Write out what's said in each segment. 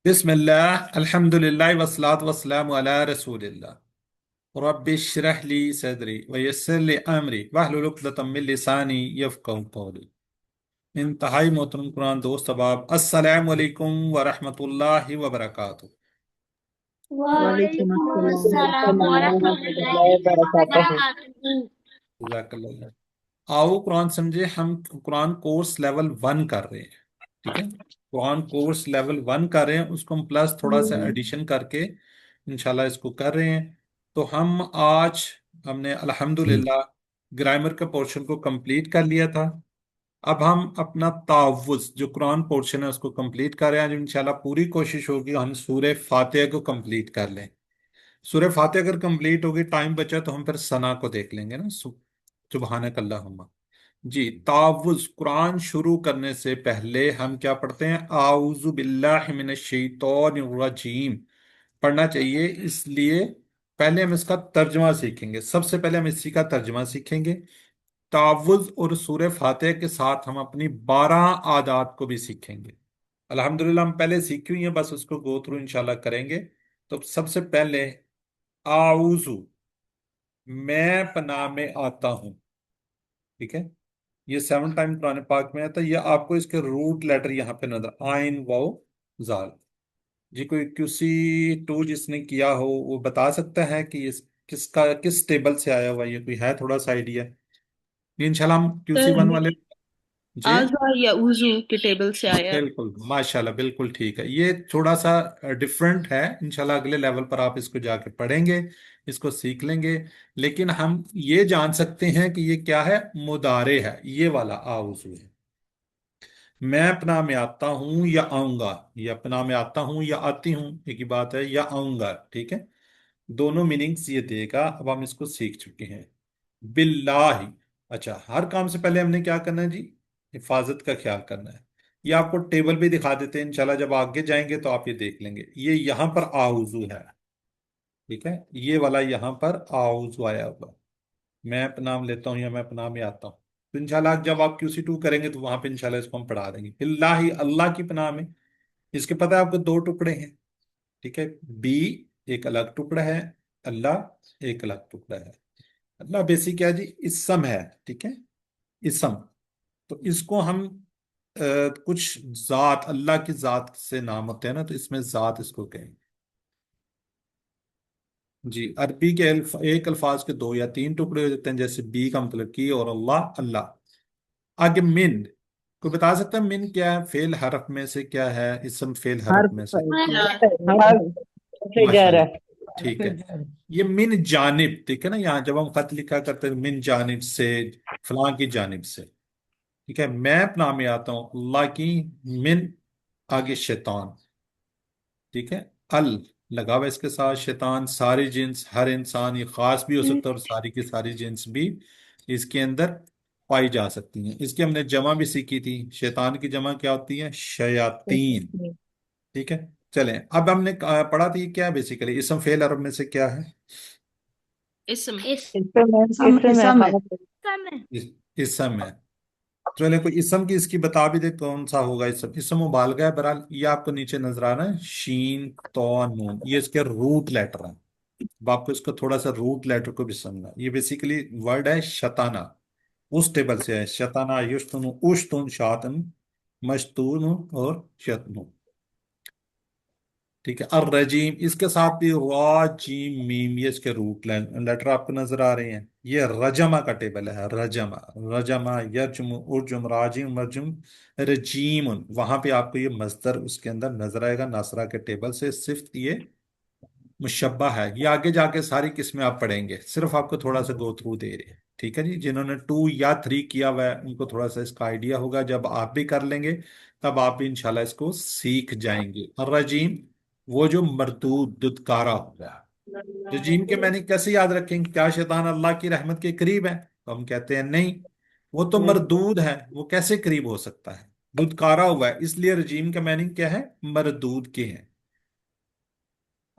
बिस्मिल्लाह अल्हम्दुलिल्लाह वस्सलातु वस्सलामु अला रसूलिल्लाह रब्बि इश्रह ली सदरी व यस्सिर ली अमरी वहलुल उक़दतम मिन लिसानी यफ़क़हू क़ौली। इंतहाई मोहतरम कुरान दोस्त अहबाब, अस्सलामु अलैकुम व रहमतुल्लाहि व बरकातुहू। वालेकुम वालेकुम अस्सलाम अस्सलाम वरहमतुल्लाहि वरहमतुल्लाहि वबरकातुहू। वबरकातुहू। जज़ाकल्लाह। आओ कुरान समझे। हम कुरान कोर्स लेवल 1 कर रहे हैं। ठीक है, कुरान कोर्स लेवल 1 कर रहे हैं, उसको हम प्लस थोड़ा सा एडिशन करके इंशाल्लाह इसको कर रहे हैं। तो हम आज हमने अल्हम्दुलिल्लाह ग्रामर के पोर्शन को कंप्लीट कर लिया था। अब हम अपना तावुज़ जो कुरान पोर्शन है उसको कंप्लीट कर रहे हैं। आज इंशाल्लाह पूरी कोशिश होगी हम सूरह फातिहा को कंप्लीट कर लें। सूरह फातिहा अगर कंप्लीट होगी, टाइम बचा तो हम फिर सना को देख लेंगे ना। सुबहानक अल्लाहुम्मा। जी, तावुज़ कुरान शुरू करने से पहले हम क्या पढ़ते हैं? आऊज़ु बिल्लाहि मिनश शैतानिर रजीम पढ़ना चाहिए। इसलिए पहले हम इसका तर्जमा सीखेंगे। सबसे पहले हम इसी का तर्जमा सीखेंगे। तावुज़ और सूरह फातिहा के साथ हम अपनी 12 आदात को भी सीखेंगे। अल्हम्दुलिल्लाह हम पहले सीखी हुई हैं, बस उसको गो थ्रू इंशाल्लाह करेंगे। तो सबसे पहले आऊज़ु, मैं पनाह में आता हूं। ठीक है, ये 7 टाइम कुरान पाक में आता है। ये आपको इसके रूट लेटर यहाँ पे नजर, आइन वाओ जाल। जी, कोई क्यूसी टू जिसने किया हो वो बता सकता है कि इस किसका किस टेबल से आया हुआ है? ये कोई है थोड़ा सा आइडिया? इंशाल्लाह हम क्यूसी वन सर, वाले। जी, आज़ा या उजू के टेबल से आया है। बिल्कुल माशाल्लाह, बिल्कुल ठीक है। ये थोड़ा सा डिफरेंट है। इंशाल्लाह अगले लेवल पर आप इसको जाके पढ़ेंगे, इसको सीख लेंगे। लेकिन हम ये जान सकते हैं कि ये क्या है, मुदारे है। ये वाला आउज़ू है। मैं अपना में आता हूं या आऊंगा, या अपना में आता हूं या आती हूं, एक ही बात है, या आऊंगा। ठीक है, दोनों मीनिंग्स ये देगा। अब हम इसको सीख चुके हैं। बिल्लाही। अच्छा, हर काम से पहले हमने क्या करना है जी? हिफाजत का ख्याल करना है। ये आपको टेबल भी दिखा देते हैं इंशाल्लाह, जब आगे जाएंगे तो आप ये देख लेंगे। ये यहां पर आउजू है। ठीक है, ये वाला यहां पर आउजू आया हुआ। मैं अपना नाम लेता हूँ या मैं अपना में आता हूँ। तो इंशाल्लाह जब आप क्यूसी टू करेंगे तो वहां पे इंशाल्लाह इसको हम पढ़ा देंगे। बिल्लाही, अल्लाह की पनाह में। इसके पता है आपको दो टुकड़े हैं। ठीक है, बी एक अलग टुकड़ा है, अल्लाह एक अलग टुकड़ा है। अल्लाह बेसिक क्या है जी? इसम है। ठीक है, इसम। तो इसको हम कुछ जात, अल्लाह की जात से नाम होते हैं ना, तो इसमें जात इसको कहेंगे। जी, अरबी के एक अल्फाज के दो या तीन टुकड़े हो जाते हैं, जैसे बी का मतलब की और अल्लाह अल्लाह। आगे मिन, कोई बता सकता है मिन क्या है? फेल हरफ में से क्या है? इसम फेल हरफ हर्फ में से। से जार है। माशाल्लाह, ठीक है। ये मिन जानिब, ठीक है ना, यहाँ जब हम खत लिखा करते हैं मिन जानिब से, फलां की जानिब से। ठीक है, मैं अपना में आता हूँ अल्लाह की। मिन, आगे शैतान। ठीक है, अल लगा हुआ इसके साथ। शैतान सारी जिन्स, हर इंसान, ये खास भी हो सकता है और सारी की सारी जिन्स भी इसके अंदर पाई जा सकती हैं। इसकी हमने जमा भी सीखी थी। शैतान की जमा क्या होती है? शयातीन। ठीक है, चलें। अब हमने पढ़ा थी क्या बेसिकली इसम फेल अरब में से क्या है? इसम इस इसम है इसम है। खाना। समय इसम है। चले, कोई इसम की इसकी बता भी दे कौन सा होगा इसम? इसम मुबालगा है। बहरहाल ये आपको नीचे नजर आ रहा है, शीन तो नून, ये इसके रूट लेटर हैं। अब आपको इसका थोड़ा सा रूट लेटर को भी समझना है। ये बेसिकली वर्ड है शताना, उस टेबल से है। शताना युश्तुन उश्तुन शातन मशतून और शतनु। ठीक है, और रजीम इसके साथ भी रा जीम मीम, ये इसके रूट लेटर आपको नजर आ रहे हैं। ये रजमा का टेबल है। रजमा, रजमा यरजुम उर्जुम राजिम मरजुम रजीम। वहां पे आपको ये मजदर उसके अंदर नजर आएगा नासरा के टेबल से। सिर्फ ये मुशब्बा है। ये आगे जाके सारी किस्में आप पढ़ेंगे, सिर्फ आपको थोड़ा सा गो थ्रू दे रहे हैं। ठीक है जी, जिन्होंने 2 या 3 किया हुआ है उनको थोड़ा सा इसका आइडिया होगा। जब आप भी कर लेंगे तब आप भी इंशाल्लाह इसको सीख जाएंगे। और रजीम, वो जो मरदूद दुदकारा होगा। रजीम के मैंने कैसे याद रखेंगे? क्या शैतान अल्लाह की रहमत के करीब है? तो हम कहते हैं नहीं, वो तो मरदूद है, वो कैसे करीब हो सकता है? दुदकारा हुआ है, इसलिए रजीम का मैंने क्या है? मरदूद के हैं।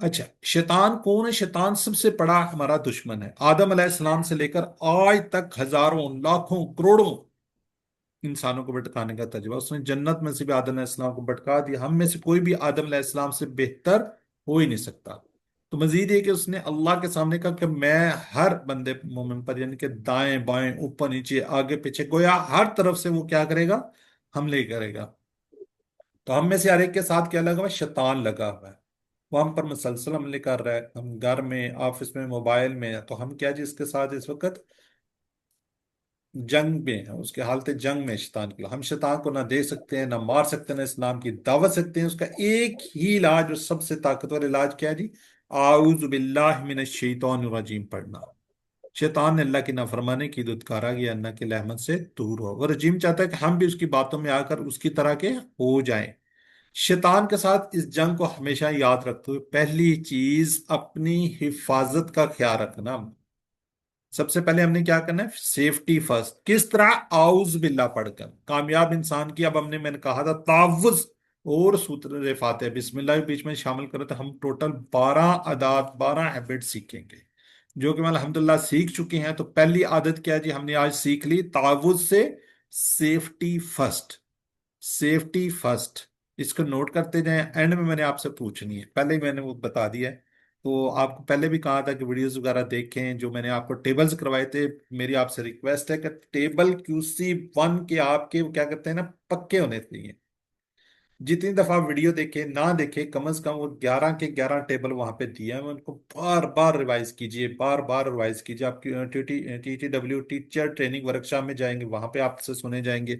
अच्छा, शैतान कौन है? शैतान सबसे बड़ा हमारा दुश्मन है। आदम अलैहिस्सलाम से लेकर आज तक हजारों लाखों करोड़ों انسانوں کو بھٹکانے کا تجربہ، اس نے جنت میں سے بھی آدم علیہ السلام کو بھٹکا دیا، ہم میں سے کوئی بھی آدم علیہ السلام سے بہتر ہو ہی نہیں سکتا۔ تو مزید یہ کہ اس نے اللہ کے سامنے کہا کہ میں ہر بندے مومن پر، یعنی کہ دائیں بائیں اوپر نیچے آگے پیچھے، گویا ہر طرف سے وہ کیا کرے گا، حملے کرے گا۔ تو ہم میں سے ہر ایک کے ساتھ کیا لگا ہوا ہے؟ شیطان لگا ہوا ہے، وہ ہم پر مسلسل حملے کر رہا ہے، ہم گھر میں، آفس میں، موبائل میں، تو ہم کیا جی اس کے ساتھ اس وقت جنگ میں ہیں، اس کے حالت جنگ میں شیطان کے خلاف۔ ہم شیطان کو نہ دے سکتے ہیں، نہ مار سکتے ہیں، نہ اسلام کی دعوت سکتے ہیں۔ اس کا ایک ہی علاج اور سب سے طاقتور علاج کیا ہے جی؟ اعوذ باللہ من الشیطان الرجیم پڑھنا۔ شیطان نے اللہ کی نافرمانی کی، دھتکارا گیا، اللہ کی رحمت سے دور ہو۔ وہ رجیم چاہتا ہے کہ ہم بھی اس کی باتوں میں آ کر اس کی طرح کے ہو جائیں۔ شیطان کے ساتھ اس جنگ کو ہمیشہ یاد رکھتے ہوئے پہلی چیز اپنی حفاظت کا خیال رکھنا۔ سب سے پہلے ہم نے کیا کرنا ہے؟ Safety first. کس طرح؟ اعوذ باللہ پڑھ کر۔ کامیاب انسان کی، اب ہم نے، میں نے کہا تھا تعوذ اور سورہ فاتحہ بسم اللہ بھی بیچ میں شامل کرے تو ہم ٹوٹل 12 عادات، 12 ہیبٹ سیکھیں گے، جو کہ میں الحمدللہ سیکھ چکے ہیں۔ تو پہلی عادت کیا ہے جی؟ ہم نے آج سیکھ لی تعوذ سے سیفٹی فرسٹ، سیفٹی فرسٹ۔ اس کو نوٹ کرتے جائیں، اینڈ میں نے آپ سے پوچھنی ہے، پہلے ہی میں نے وہ بتا دیا ہے۔ تو آپ کو پہلے بھی کہا تھا کہ ویڈیوز وغیرہ دیکھیں جو میں نے آپ کو ٹیبلز کروائے تھے۔ میری آپ سے ریکویسٹ ہے کہ ٹیبل QC 1 کے آپ کے وہ کیا کرتے ہیں نا، پکے ہونے چاہیے۔ جتنی دفعہ ویڈیو دیکھیں نہ دیکھیں، کم از کم وہ 11 کے 11 ٹیبل وہاں پہ دیے ہیں، ان کو بار بار ریوائز کیجئے، بار بار ریوائز کیجئے۔ آپ کی TTW ٹیچر ٹریننگ ورکشاپ میں جائیں گے، وہاں پہ آپ سے سنے جائیں گے۔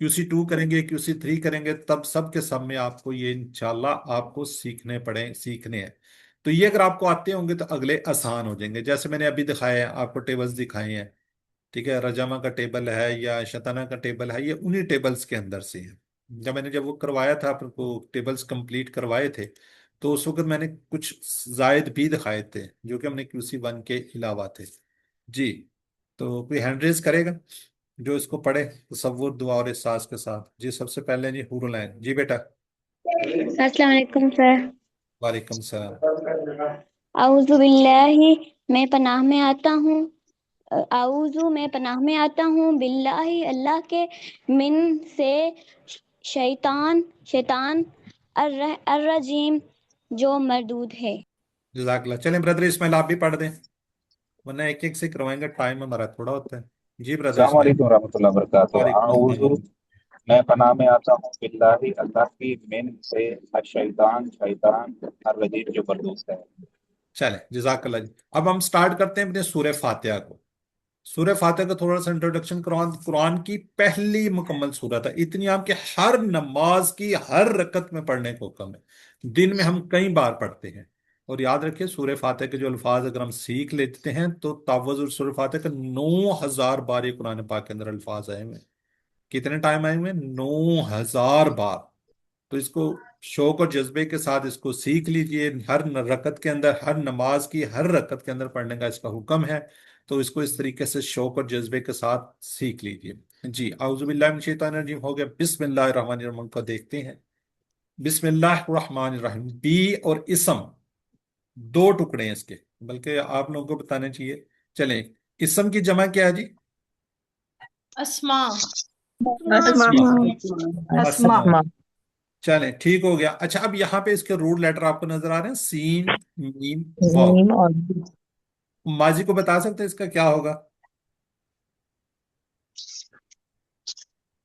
QC 2 کریں گے، QC 3 کریں گے، تب سب کے سب میں آپ کو یہ انشاءاللہ آپ کو سیکھنے ہیں۔ تو یہ اگر آپ کو آتے ہوں گے تو اگلے آسان ہو جائیں گے۔ جیسے میں نے ابھی دکھایا ہے آپ کو، ٹیبلز دکھائے ہیں، ٹھیک ہے، رجامہ کا ٹیبل ہے یا شطانہ کا ٹیبل ہے، یہ انہی ٹیبلز کے اندر سے ہیں۔ جب وہ کروایا تھا آپ کو، ٹیبلز کمپلیٹ کروائے تھے، تو اس وقت میں نے کچھ زائد بھی دکھائے تھے جو کہ ہم نے QC 1 کے علاوہ تھے۔ جی، تو کوئی ہینڈ ریز کرے گا جو اس کو پڑھے تصور، دعا اور احساس کے ساتھ؟ جی سب سے پہلے جی حور العین، جی بیٹا۔ السلام علیکم سر۔ وعلیکم السلام۔ اعوذ باللہ، میں پناہ میں آتا ہوں، میں پناہ میں آتا ہوں باللہ، اللہ کے، من سے، شیطان الرجیم، جو مردود ہے۔ جزاک اللہ۔ چلیں برادر اسماعیل آپ بھی پڑھ دیں، ورنہ ایک ایک سے کروائیں گے، ٹائم ہمارا تھوڑا ہوتا ہے۔ جی برادر السلام اسماعیل۔ علیکم ورحمۃ اللہ وبرکاتہ۔ وعلیکم اعوذ، السلام۔ میں پناہ میں آتا ہوں باللہ، اللہ کی، من سے، شیطان الرجیم، جو بردوس ہے۔ چلیں جزاک اللہ جی۔ اب ہم سٹارٹ کرتے ہیں اپنے سورہ فاتحہ کو۔ سورہ فاتحہ کا تھوڑا سا انٹروڈکشن، قرآن کی پہلی مکمل سورت ہے، اتنی آپ کے ہر نماز کی ہر رکعت میں پڑھنے کو حکم ہے، دن میں ہم کئی بار پڑھتے ہیں۔ اور یاد رکھیں سورہ فاتحہ کے جو الفاظ اگر ہم سیکھ لیتے ہیں تو تعوذ اور سورہ فاتحہ کا 9,000 بار یہ قرآن پاک کے اندر الفاظ آئے ہوئے ہیں۔ کتنے ٹائم آئے ہوئے ہیں؟ 9,000 بار۔ تو اس کو شوق اور جذبے کے ساتھ اس کو سیکھ لیجئے، ہر رکعت کے اندر، ہر نماز کی ہر رکعت کے اندر پڑھنے کا اس کا حکم ہے، تو اس کو اس طریقے سے شوق اور جذبے کے ساتھ سیکھ لیجئے۔ جی اعوذ باللہ من الشیطان الرجیم ہو گیا، بسم اللہ الرحمن الرحیم کو دیکھتے ہیں۔ بسم اللہ الرحمن الرحیم، بی اور اسم دو ٹکڑے ہیں اس کے، بلکہ آپ لوگوں کو بتانا چاہیے۔ چلیں، اسم کی جمع کیا ہے جی؟ اسما، اسما۔ چلیں ٹھیک ہو گیا۔ اچھا اب یہاں پہ اس کے روٹ لیٹر آپ کو نظر آ رہے ہیں، سین، میم، واو۔ میم اور ماضی کو بتا سکتے ہیں اس کا کیا ہوگا؟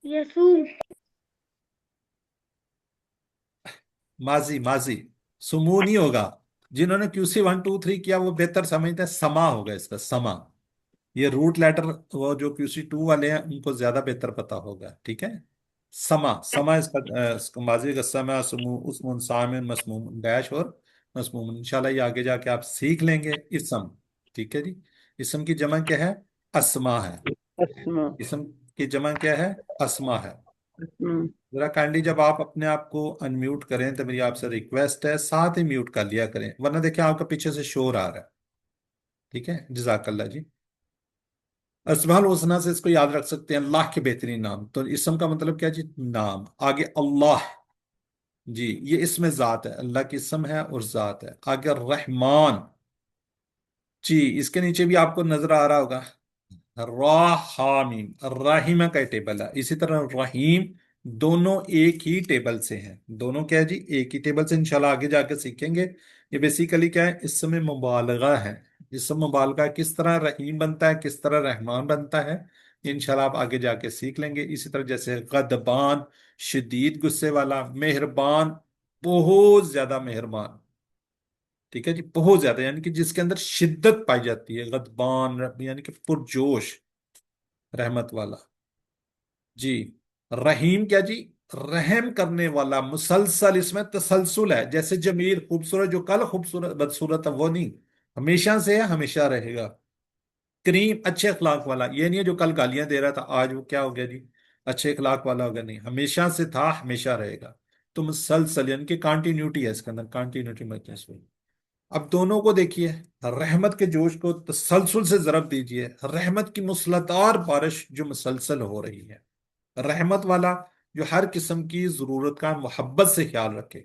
یسوع، ماضی سمو نہیں ہوگا۔ جنہوں نے QC 1 2 3 کیا وہ بہتر سمجھتے ہیں، سما ہوگا اس کا، سما۔ یہ روٹ لیٹر وہ جو QC 2 والے ہیں ان کو زیادہ بہتر پتا ہوگا، ٹھیک ہے۔ سما اس کا ماضی کا، سما، سمو، اسم، سامن، مسموم، ڈیش اور مسموم۔ انشاءاللہ یہ آگے جا کے آپ سیکھ لیں گے۔ اسم، ٹھیک ہے جی۔ اسم کی جمع کیا ہے؟ اسما ہے۔ اسما، اسم کی جمع کیا ہے؟ اسما ہے۔ اسما۔ ذرا کائنڈلی جب آپ اپنے آپ کو انمیوٹ کریں تو میری آپ سے ریکویسٹ ہے ساتھ ہی میوٹ کر لیا کریں، ورنہ دیکھیں آپ کا پیچھے سے شور آ رہا ہے، ٹھیک ہے۔ جزاک اللہ جی۔ اسماء الحسنہ سے اس کو یاد رکھ سکتے ہیں، اللہ کے بہترین نام۔ تو اسم کا مطلب کیا جی؟ نام۔ آگے اللہ، جی یہ اسم ذات ہے، اللہ کی اسم ہے اور ذات ہے۔ آگے رحمان، جی اس کے نیچے بھی آپ کو نظر آ رہا ہوگا، را हा मीम, राहिमा का टेबल है। इसी तरह रहीम, दोनों एक ही टेबल से हैं। दोनों क्या है जी, एक ही टेबल से। इंशाल्लाह आगे जाके सीखेंगे। ये बेसिकली क्या है, इसमें मुबालगा है। इसमें मुबालगा किस तरह रहीम बनता है, किस तरह रहमान बनता है, ये इंशाल्लाह आप आगे जाके सीख लेंगे। इसी तरह जैसे गदबान, शदीद गुस्से वाला, मेहरबान, बहुत ज्यादा मेहरबान, ठीक है जी, बहुत ज्यादा, यानी कि जिसके अंदर शिद्दत पाई जाती है। गदबान यानी कि पुरजोश, रहमत वाला जी। रहीम क्या जी, रहम करने वाला, मुसलसल, इसमें तसलसल है। जैसे जमील खूबसूरत, जो कल खूबसूरत बदसूरत है वो नहीं, हमेशा से है, हमेशा रहेगा। करीम, अच्छे अखलाक वाला, ये नहीं है जो कल गालियां दे रहा था आज वो क्या हो गया जी, अच्छे अखलाक वाला हो गया, नहीं, हमेशा से था, हमेशा रहेगा। तो मुसलसल यानी कि कंटिन्यूटी है इसके अंदर, कंटिन्यूटी में। अब दोनों को देखिए, रहमत के जोश को तसलसल से जरब दीजिए, रहमत की मुसलधार बारिश जो मुसलसल हो रही है। रहमत वाला जो हर किस्म की जरूरत का मोहब्बत से ख्याल रखे।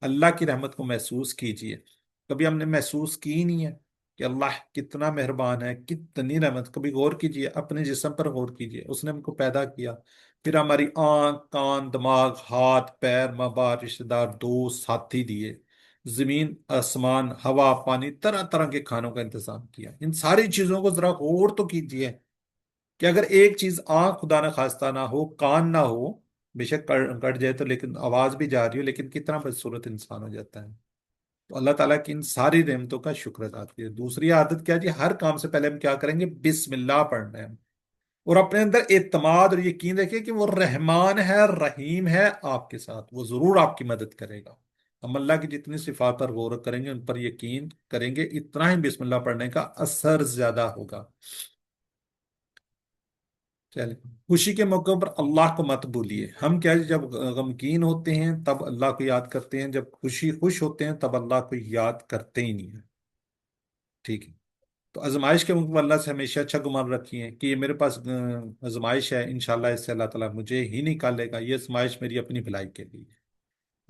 अल्लाह की रहमत को महसूस कीजिए। कभी हमने महसूस की ही नहीं है कि अल्लाह कितना मेहरबान है, कितनी रहमत। कभी गौर कीजिए, अपने जिस्म पर गौर कीजिए। उसने हमको पैदा किया, फिर हमारी आंख, कान, दिमाग, हाथ, पैर, माँ बाप, रिश्तेदार, दोस्त, साथी दिए, जमीन, आसमान, हवा, पानी, तरह तरह के खानों का इंतजाम किया। इन सारी चीजों को जरा गौर तो कीजिए कि अगर एक चीज, आंख खुदा ना खास्ता ना हो, कान ना हो, बेशक कट जाए तो, लेकिन आवाज भी जा रही हो, लेकिन कितना बदसूरत इंसान हो जाता है। तो अल्लाह ताला की इन सारी नेमतों का शुक्र अदा कीजिए। दूसरी आदत क्या है जी, हर काम से पहले हम क्या करेंगे, बिस्मिल्लाह पढ़ना है। और अपने अंदर एतमाद और यकीन रखिए कि वो रहमान है, रहीम है, आपके साथ, वो जरूर आपकी मदद करेगा। हम अल्लाह की जितनी सिफात पर गौर करेंगे, उन पर यकीन करेंगे, इतना ही बिस्मिल्लाह पढ़ने का असर ज्यादा होगा। चलिए, खुशी के मौके पर अल्लाह को मत भूलिए। हम क्या है, जब गमगीन होते हैं तब अल्लाह को याद करते हैं, जब खुश होते हैं तब अल्लाह को याद करते ही नहीं है। ठीक है। तो आजमाइश के मौके पर अल्लाह से हमेशा अच्छा गुमान रखिए कि ये मेरे पास आजमाइश है, इंशाल्लाह इससे अल्लाह ताला मुझे ही निकालेगा, ये आजमाइश मेरी अपनी भलाई के लिए है।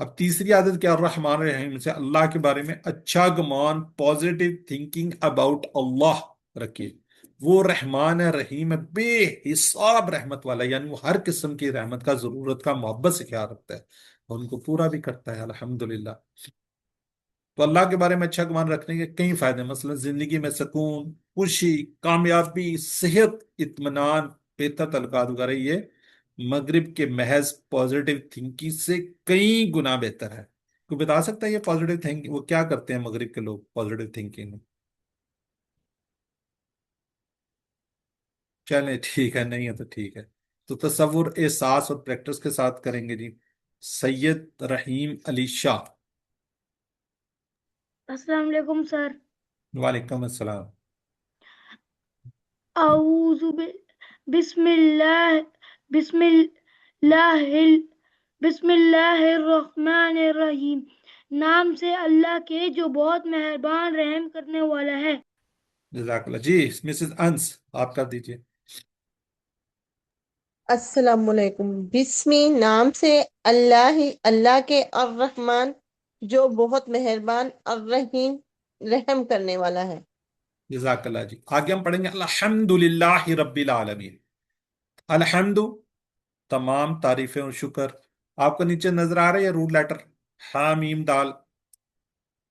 अब तीसरी आदत क्या, रहमान रहीम से अल्लाह के बारे में अच्छा गुमान, पॉजिटिव थिंकिंग अबाउट अल्लाह रखिए। वो रहमान है, रहीम है, बेहिसाब रहमत वाला, यानी वो हर किस्म की रहमत का, जरूरत का मोहब्बत से ख्याल रखता है और उनको पूरा भी करता है, अल्हम्दुलिल्लाह। तो अल्लाह के बारे में अच्छा गुमान रखने के कई फायदे, मसलन जिंदगी में सुकून, खुशी, कामयाबी, सेहत, इत्मीनान, बेहतर तल्लुकात वगैरह, ये मगरिब के महज पॉजिटिव थिंकिंग से कई गुना बेहतर है। कोई बता सकता है ये पॉजिटिव थिंकिंग, वो क्या करते हैं मगरिब के लोग पॉजिटिव थिंकिंग में? चलें ठीक है, नहीं है तो ठीक है। तो तसव्वुर, एहसास और प्रैक्टिस के साथ करेंगे जी। सैयद रहीम अली शाह। अस्सलाम वालेकुम सर। वालेकुम अस्सलाम। औज़ु बिस्मिल्लाह बिस्मिल्लाहिल बिस्मिल्लाहिर्रहमानिर रहीम। नाम से अल्लाह के जो बहुत मेहरबान रहम करने वाला है। जज़ाकल्लाह जी। मिसेस अंस, आप कर दीजिए। अस्सलामुअलैकुम। बिस्मी, नाम से अल्लाह ही, अल्लाह के, अर्रहमान, जो बहुत मेहरबान, अर्रहीम, रहम करने वाला है। जज़ाकल्लाह जी। आगे हम पढ़ेंगे अल्हम्दुलिल्लाहि रब्बिल आलमीन। अल्हम्दु, तमाम तारीफें और शुक्र। आपको नीचे नजर आ रहा है ये रूट लेटर, हा मीम दाल,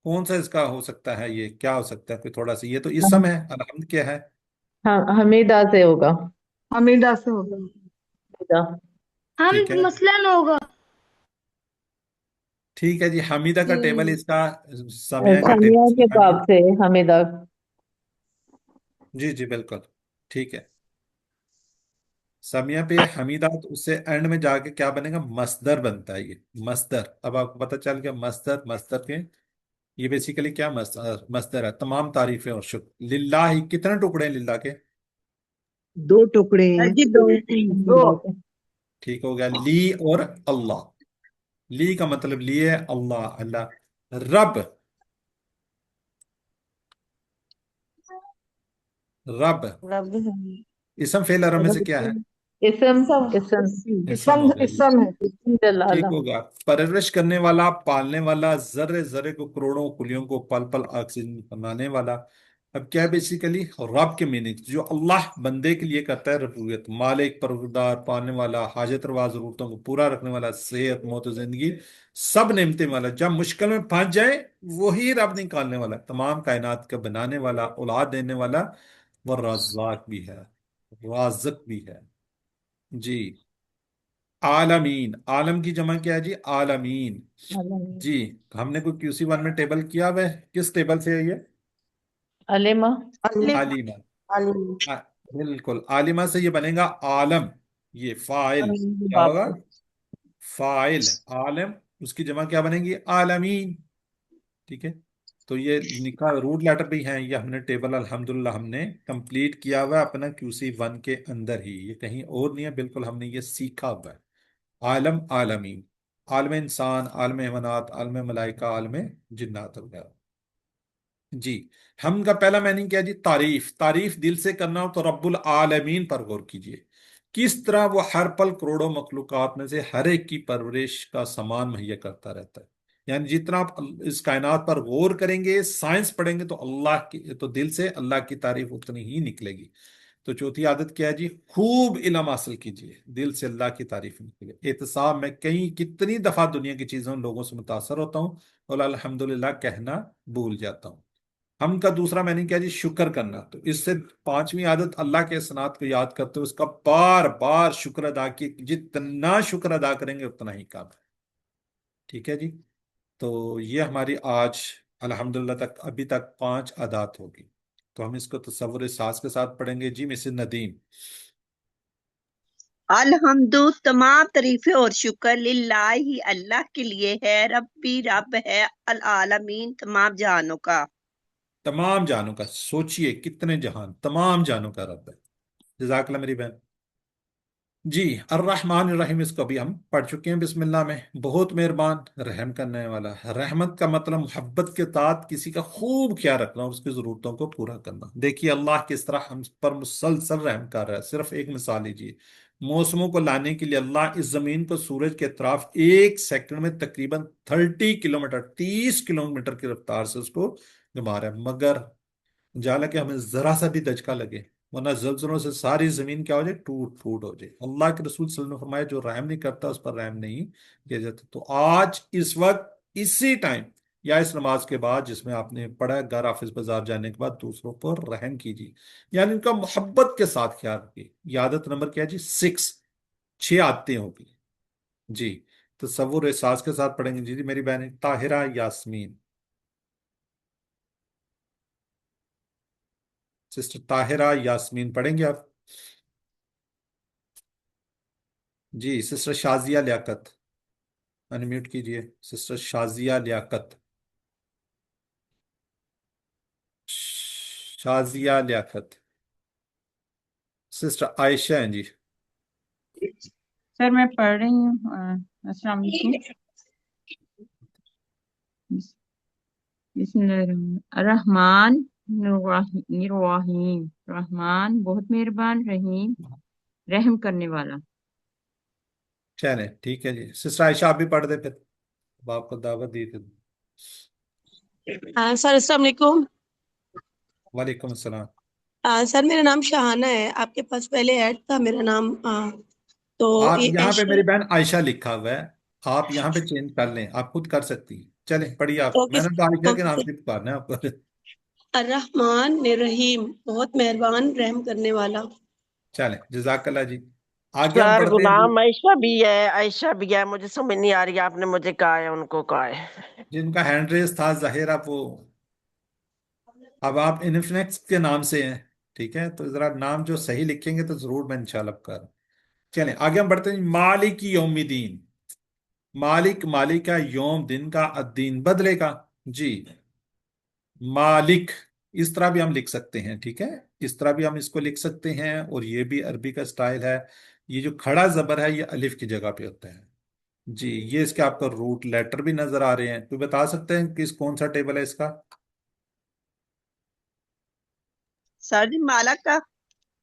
कौन सा इसका हो सकता है, ये क्या हो सकता है? कोई थोड़ा सा, ये तो इसम है, अलहम्द क्या है? हाँ, हमीदा से होगा। हमीदा से होगा। हमीदा। हम ठीक है, मसलन होगा। ठीक है जी। हमीदा का टेबल, जी। इसका सामिया का टेबल सामिया के सिखाइए। बाब से हमीदा। जी जी बिल्कुल, ठीक है। सामिया पे हमीदा, तो उससे एंड में जाके क्या बनेगा, मस्दर बनता है ये, मस्दर। अब आपको पता चल गया मस्दर, मस्दर के ये बेसिकली क्या, मस्दर, मस्दर है। तमाम तारीफें और शुक्र। लिल्लाही, कितने टुकड़े हैं लिल्लाह के? दो टुकड़े सर हैं। जी, दो दो। ठीक हो गया, ली और अल्लाह। ली का मतलब लिए, अल्लाह, अल्लाह। रब, रब, रब है। इसम फेल अरब में से क्या है? इसम। इसम इसम। इसम हो गया। इसम है। ठीक जलाला। हो गया, परवरिश करने वाला, पालने वाला, जर्रे जर्रे को, करोड़ों कुलियों को पल पल ऑक्सीजन बनाने वाला। اب کیا ہے بیسیکلی رب کے میننگ جو اللہ بندے کے لیے کرتا ہے ربوبیت، مالک، پروردگار، پانے والا، حاجت روا ضرورتوں کو پورا رکھنے والا، صحت، موت و زندگی سب نعمتیں والا، جب مشکل میں پھنس جائے وہی رب نکالنے والا، تمام کائنات کا بنانے والا، اولاد دینے والا، وہ رزاق بھی ہے، رازق بھی ہے جی۔ عالمین، عالم کی جمع کیا ہے جی؟ عالمین جی۔ ہم نے کوئی QC1 میں ٹیبل کیا ہوا ہے، کس ٹیبل سے ہے یہ؟ علیمہ، عالمہ، بالکل عالمہ سے یہ بنے گا عالم، یہ فاعل کیا ہوگا؟ فاعل عالم، اس کی جمع کیا بنے گی؟ عالمین، ٹھیک ہے۔ تو یہ نکا روٹ لیٹر بھی ہیں، یہ ہم نے ٹیبل الحمدللہ ہم نے کمپلیٹ کیا ہوا ہے اپنا QC1 کے اندر ہی، یہ کہیں اور نہیں ہے، بالکل ہم نے یہ سیکھا ہوا ہے۔ عالم، عالمین، عالم انسان، عالم حیوانات، عالم ملائکہ، عالم جنات وغیرہ جی۔ ہم کا پہلا معنی کیا جی؟ تعریف، تعریف دل سے کرنا ہو تو رب العالمین پر غور کیجئے، کس طرح وہ ہر پل کروڑوں مخلوقات میں سے ہر ایک کی پرورش کا سامان مہیا کرتا رہتا ہے۔ یعنی جتنا آپ اس کائنات پر غور کریں گے، سائنس پڑھیں گے، تو اللہ کی، تو دل سے اللہ کی تعریف اتنی ہی نکلے گی۔ تو چوتھی عادت کیا ہے جی؟ خوب علم حاصل کیجئے، دل سے اللہ کی تعریف نکلے۔ احتساب، میں کتنی دفعہ دنیا کی چیزوں لوگوں سے متاثر ہوتا ہوں اور الحمدللہ کہنا بھول جاتا ہوں۔ ہم کا دوسرا معنی کیا جی؟ شکر کرنا۔ تو اس سے پانچویں عادت، اللہ کے احسانات کو یاد کرتے ہوئے اس کا بار بار شکر ادا کیے، جتنا شکر ادا کریں گے اتنا ہی کام ہے، ٹھیک ہے جی۔ تو یہ ہماری آج الحمدللہ تک ابھی تک 5 عادات ہوگی، تو ہم اس کو تصور ساز کے ساتھ پڑھیں گے جی۔ مسز ندیم، الحمد، تمام تعریفیں اور شکر للہ ہی اللہ کے لیے ہے، ربی رب ہے، العالمین تمام جہانوں کا۔ تمام جہانوں کا، سوچئے کتنے جہان، تمام جہانوں کا رب ہے۔ جزاک اللہ میری بہن جی۔ الرحمن الرحیم، اس کو بھی ہم پڑھ چکے ہیں بسم اللہ میں۔ بہت مہربان، رحم کرنے والا۔ رحمت کا مطلب محبت کے ساتھ کسی کا خوب خیال رکھنا اور اس کی ضرورتوں کو پورا کرنا۔ دیکھیے اللہ کس طرح ہم پر مسلسل رحم کر رہا ہے۔ صرف ایک مثال لیجیے، موسموں کو لانے کے لیے اللہ اس زمین کو سورج کے اطراف ایک سیکنڈ میں تقریباً 30 کلومیٹر، 30 کلومیٹر کی رفتار سے اس کو گھما رہا ہے، مگر جالا کہ ہمیں ذرا سا بھی دھچکا لگے، ورنہ زلزلوں سے ساری زمین کیا ہو جائے؟ ٹوٹ پھوٹ ہو جائے۔ اللہ کے رسول صلی اللہ علیہ وسلم نے فرمایا جو رحم نہیں کرتا اس پر رحم نہیں کیا جاتا۔ تو آج اس وقت اسی ٹائم یا اس نماز کے بعد جس میں آپ نے پڑھا ہے، گھر آفس بازار جانے کے بعد دوسروں پر رحم کیجیے، یعنی ان کا محبت کے ساتھ خیال رکھیے۔ یہ عادت نمبر کیا جی؟ 6 عادتیں ہوگی جی۔ تصور احساس کے ساتھ پڑھیں گے جی میری بہن طاہرہ یاسمین، سسٹر طاہرہ یاسمین پڑھیں گے آپ جی۔ سسٹر شازیہ لیاقت، انمیوٹ کیجئے، سسٹر شازیہ لیاقت، شازیہ لیاقت۔ سسٹر عائشہ ہیں جی، سر میں پڑھ رہی ہوں۔ السلام علیکم۔ بسم اللہ الرحمن الرحیم، رحمان بہت مہربان، رحیم رحم کرنے والا۔ چلیں ٹھیک ہے جی۔ سسٹر عائشہ آپ بھی پڑھ دیں، پھر اب آپ کو دعوت دی تھی۔ سر السلام علیکم۔ وعلیکم السلام۔ سر میرا نام شہانہ ہے، آپ کے پاس پہلے ایڈ تھا میرا نام، تو آپ یہ یہاں پہ میری بہن عائشہ لکھا ہوا ہے، آپ یہاں پہ چینج کر لیں، آپ خود کر سکتی ہیں۔ چلیں پڑھیے آپ، اوکے میں نے تو عائشہ کے اوکے نام سر۔ سے پکارنا ہے آپ کو۔ الرحمن الرحیم، بہت مہربان رحم کرنے والا۔ چلیں جزاک اللہ جی۔ آگے ہم سر پڑھتے ہیں جی، غلام عائشہ بھی ہے، عائشہ بھی ہے، مجھے سمجھ نہیں آ رہی، آپ نے مجھے کہا ہے ان کو کہا ہے۔ جن کا ہینڈ ریز تھا ظاہر آپ وہ، اب آپ انفینکس کے نام سے ہیں، ٹھیک ہے، تو ذرا نام جو صحیح لکھیں گے تو ضرور میں انشاءاللہ کر۔ چلیں آگے ہم بڑھتے ہیں۔ مالک یوم الدین، مالک، مالک کا، یوم دن کا، الدین بدلے کا جی۔ مالک اس طرح بھی ہم لکھ سکتے ہیں، ٹھیک ہے، اس طرح بھی ہم اس کو لکھ سکتے ہیں، اور یہ بھی عربی کا سٹائل ہے۔ یہ جو کھڑا زبر ہے یہ الف کی جگہ پہ ہوتا ہے جی۔ یہ اس کے آپ کا روٹ لیٹر بھی نظر آ رہے ہیں، کوئی بتا سکتے ہیں کہ کون سا ٹیبل ہے اس کا؟ سر جی مالک کا۔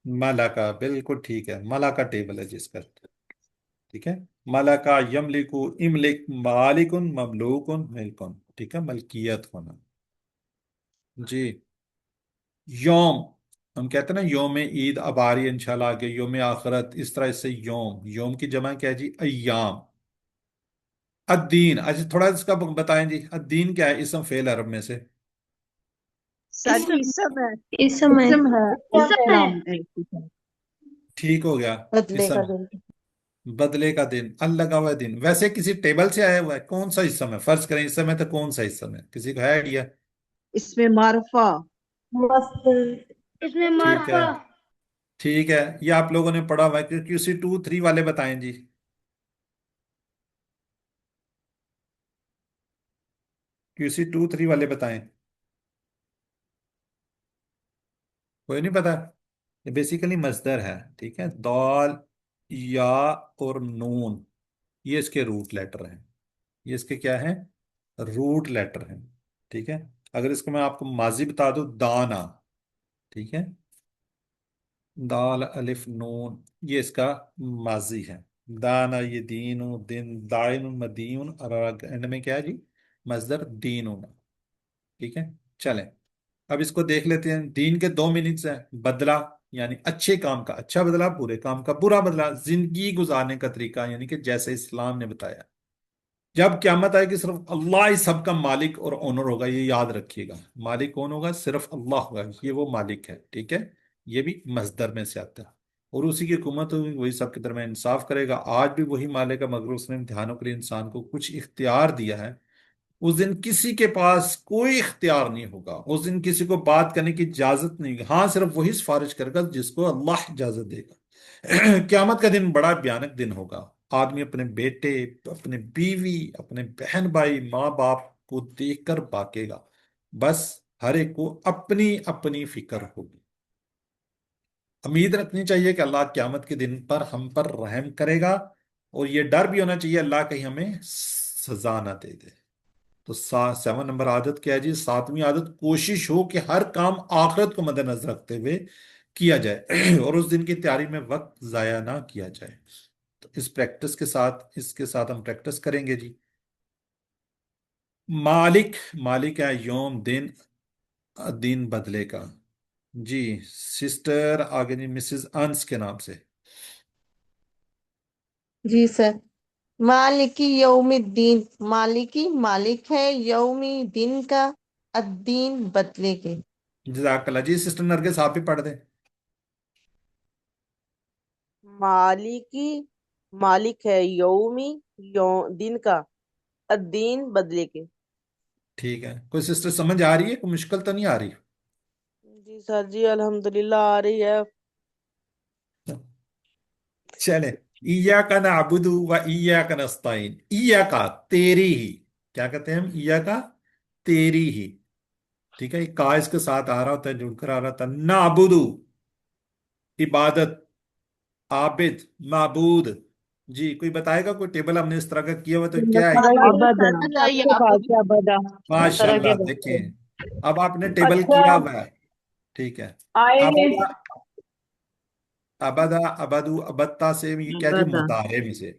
مالا کا، بالکل ٹھیک ہے، مالا کا ٹیبل ہے جس کا، ٹھیک ہے۔ مالا کا یملکو، املک، مالکن، مملوکن، ملکن، ٹھیک ہے، ملکیت ہونا جی۔ योम, हम कहते हैं ना योम ईद अब आ रही है इंशाल्लाह आगे, योम आखिरत, इस तरह से योम, योम की जमा क्या है जी, अय्याम। अद्दीन, अच्छा थोड़ा इसका बताएं जी, अद्दीन क्या है, इसम फेल अरब में से। सर जी इसम है। इस समय इसम है और इसम है। नाम एक ही है। ठीक हो गया। बदले का इसम, दिन। बदले का दिन, अल लगा हुआ दिन, वैसे किसी टेबल से आया हुआ है, कौन सा इसम है, फर्ज करें इस समय तो कौन सा इसम है, किसी का है आइडिया। इसमें मारफा। मस्त। इसमें ठीक है, मार्फा। ठीक है, ये आप लोगों ने पढ़ा हुआ है, क्यूसी 2 3 वाले बताएं जी, QC 2 3 वाले बताएं। कोई नहीं पता। ये बेसिकली मजदर है, ठीक है, दौल, या और नून, ये इसके रूट लेटर हैं, ये इसके क्या है, रूट लेटर हैं, ठीक है। अगर इसको मैं आपको माजी बता दूं, दाना, ठीक है, दाल अलिफ नून, ये इसका माजी है, दाना, ये दीन दिन, दाइन मदीन, और एंड में क्या है जी, मजदर दीन, ठीक है। चलें, अब इसको देख लेते हैं। दीन के 2 मीनिंग्स हैं, बदला यानी अच्छे काम का अच्छा बदला, बुरे काम का बुरा बदला, जिंदगी गुजारने का तरीका यानी कि जैसे इस्लाम ने बताया। जब क्यामत आएगी सिर्फ अल्लाह ही सबका मालिक और ओनर होगा, ये याद रखिएगा। मालिक कौन होगा, सिर्फ अल्लाह होगा, ये वो मालिक है, ठीक है। ये भी मजदर में से आता है, और उसी की हुकूमत होगी, वही सबके दरमियान इंसाफ करेगा। आज भी वही मालिक है, मगर उसने इम्तिहानों के लिए इंसान को कुछ इख्तियार दिया है। उस दिन किसी के पास कोई इख्तियार नहीं होगा, उस दिन किसी को बात करने की इजाजत नहीं होगी, हाँ सिर्फ वही सिफारिश करेगा जिसको अल्लाह इजाजत देगा। क्यामत का दिन बड़ा भयानक दिन होगा। आदमी अपने बेटे, अपने बीवी, अपने बहन भाई, माँ बाप को देखकर भागेगा, बस हर एक को अपनी अपनी फिक्र होगी। उम्मीद रखनी चाहिए कि अल्लाह क्यामत के दिन पर हम पर रहम करेगा, और ये डर भी होना चाहिए अल्लाह कहीं हमें सजा ना दे दे। तो 7 नंबर आदत क्या है जी, 7वीं आदत, कोशिश हो कि हर काम आखिरत को मद्देनजर रखते हुए किया जाए और उस दिन की तैयारी में वक्त जाया ना किया जाए। तो इस प्रैक्टिस के साथ, इसके साथ हम प्रैक्टिस करेंगे जी। मालिक, मालिक है योम दिन, दिन बदले का। जी सिस्टर आगे जी, मिसेस अंस के नाम से। जी सर। मालिकी यौमिद्दीन, मालिकी मालिक है, यौमी दिन का, अद्दीन बदले के। जज़ाकल्लाह जी, सिस्टर नरगिस आप ही पढ़ दें। मालिकी मालिक है, यौमी दिन का, अद्दीन बदले के। ठीक है, कोई सिस्टर समझ आ रही है, कोई मुश्किल तो नहीं आ रही। जी सर जी, अल्हम्दुलिल्लाह आ रही है। चले, ईया का नाबुदु व ईया का नस्ताइन, ईया का तेरी ही, क्या कहते हैं हम, ईया का तेरी ही, ठीक है। ये का इसके साथ आ रहा होता है, जुड़कर आ रहा था, नाबुदु इबादत, आबिद माबूद। जी कोई बताएगा, कोई टेबल हमने इस तरह का किया हुआ तो क्या है। अबदा, आपके पास है अबदा। तरह माशाल्लाह, के बात है। देखें अब आपने टेबल अच्छा, किया हुआ है, ठीक है। आए अबदा, अबदा, अबदू, अबत्ता से ये क्या जी, अबदा। मुदारे में से,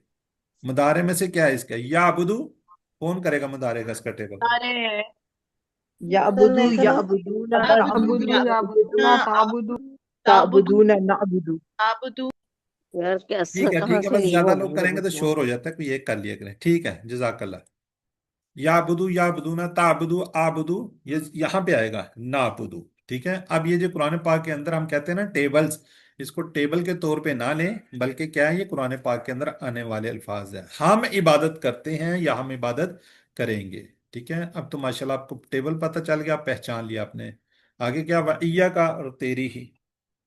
मुदारे में से क्या है इसका, या अबुदू, कौन करेगा मुदारे का इसका टेबल। अरे सर याबुदू मैं करूँ। याबुदूना अबुदू ताबुदू याबुदूना ताबुदू ताबुदूना नाबुदू। ताबुदू। यार कैसे, ठीक है, कहाँ ठीक है, से बस ली ज्यादा हो लोग गई करेंगे तो है। शोर हो जाता है, कोई एक कर लिया करें, ठीक है, जजाकल्ला। याबुदू, याबुदूना ताबुदू आबुदू, ये यहाँ पे आएगा नाबुदू, ठीक है। अब ये जो कुरान पाक के अंदर हम कहते हैं ना टेबल्स, इसको टेबल के तौर पे ना लें, बल्कि क्या है, ये कुरान पाक के अंदर आने वाले अल्फाज है। हम इबादत करते हैं या हम इबादत करेंगे, ठीक है। अब तो माशाल्लाह आपको टेबल पता चल गया, आप पहचान लिया आपने। आगे क्या, वैया का और तेरी ही।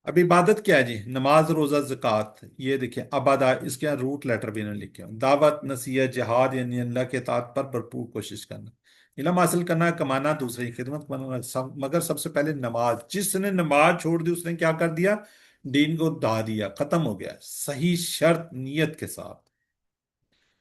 अब इबादत क्या है जी, नमाज रोजा ज़कात, ये देखिए अबादा, इसके यहाँ रूट लेटर भी इन्होंने लिखे हैं। दावत, नसीहत, जिहाद यानी अल्लाह के इताअत पर भरपूर कोशिश करना, इल्म हासिल करना, कमाना, दूसरे की खिदमत करना, मगर सबसे पहले नमाज। जिसने नमाज छोड़ दी उसने क्या कर दिया, दीन को दा दिया, खत्म हो गया। सही शर्त नीयत के साथ।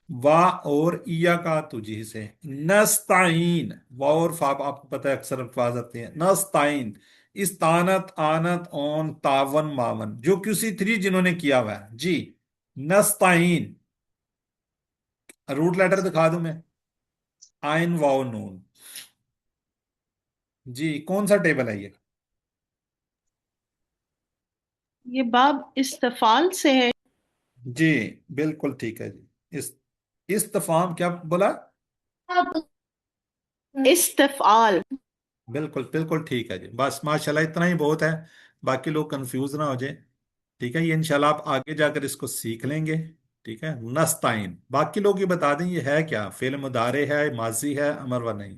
वाह और ईया का तुझी से, नस्ताइन, वाह और फा आपको पता है अक्सर अल्फाज आते हैं, नस्ताइन, इस्तानत, आनत, ओन, तावन, मावन, जो QC 3 जिन्होंने किया हुआ है जी, नस्ताइन। रूट लेटर दिखा दूं मैं, आइन वाओ नून। जी कौन सा टेबल है ये, ये बाब इस्तफाल से है। जी बिल्कुल ठीक है जी। इस्तफाम क्या बोला? इस्तफाल। बिल्कुल बिल्कुल ठीक है जी। बस माशाल्लाह इतना ही बहुत है, बाकी लोग कंफ्यूज ना हो जाए। ठीक है, ये इंशाल्लाह आप आगे जाकर इसको सीख लेंगे। ठीक है, नस्ताइन बाकी लोग ये बता दें ये है क्या, फेल मुदारे है, माजी है, अमर व नहीं?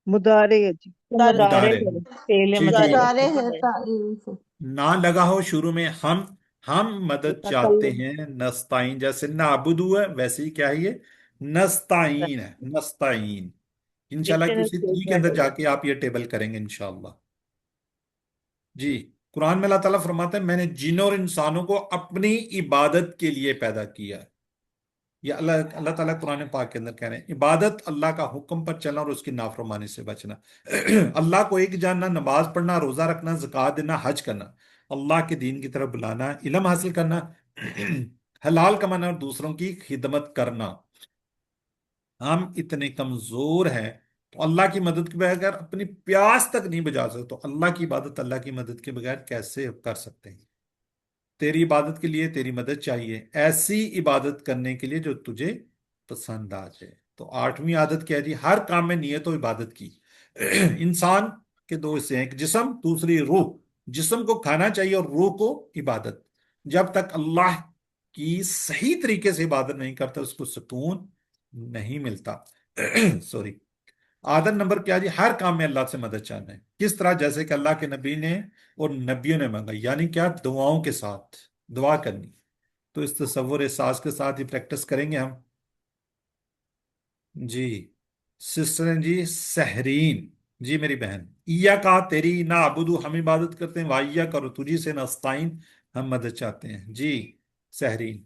मुदारे है जी। मुदारे मुदारे। है, फेल जी जी। मुदारे मुदारे है तारीफ। ना लगा हो शुरू में, हम मदद चाहते तकल्लुम। हैं, नस्ताइन जैसे नाबुदू है वैसे ही क्या है ये, नस्ताइन है, नस्ताइन। इंशाल्लाह डिक्शनरी किसी टी के स्टेटमेंट अंदर है। जाके आप ये टेबल करेंगे इंशाल्लाह। जी। कुरान में अल्लाह ताला फरमाते हैं मैंने जिन और इंसानों को अपनी इबादत के लिए पैदा किया है। ये अल्लाह अल्लाह ताला कुरान पाक के अंदर कह रहे हैं इबादत अल्लाह का हुक्म पर चलना और उसकी नाफरमानी से बचना। अल्लाह को एक जानना, नमाज पढ़ना, रोजा रखना, ज़कात देना, हज करना, अल्लाह के दीन की तरफ बुलाना, इल्म हासिल करना, हलाल कमाना और दूसरों की खिदमत करना। हम इतने कमजोर हैं तो अल्लाह की मदद के बगैर अपनी प्यास तक नहीं बुझा सकते, तो अल्लाह की इबादत अल्लाह की मदद के बगैर कैसे कर सकते हैं? तेरी इबादत के लिए तेरी मदद चाहिए, ऐसी इबादत करने के लिए जो तुझे पसंद आ जाए। तो आठवीं आदत क्या है जी, हर काम में नियत हो इबादत की। इंसान के दो हिस्से हैं, एक जिस्म, दूसरी रूह। जिस्म को खाना चाहिए और रूह को इबादत। जब तक अल्लाह की सही तरीके से इबादत नहीं करता उसको सुकून नहीं मिलता। सॉरी। आदत नंबर क्या जी, हर काम में अल्लाह से मदद चाहना है। किस तरह? जैसे कि अल्लाह के नबी ने और नबियों ने मांगा, यानी क्या, दुआओं के साथ दुआ करनी। तो इस तसव्वुर एहसास के साथ ही प्रैक्टिस करेंगे हम। जी। सिस्टर हैं जी सहरीन। जी मेरी बहन, ईया का तेरी ना अबुदू हम इबादत करते हैं, वाइया करो तुझी से नस्ताइन हम मदद चाहते हैं। जी सहरीन।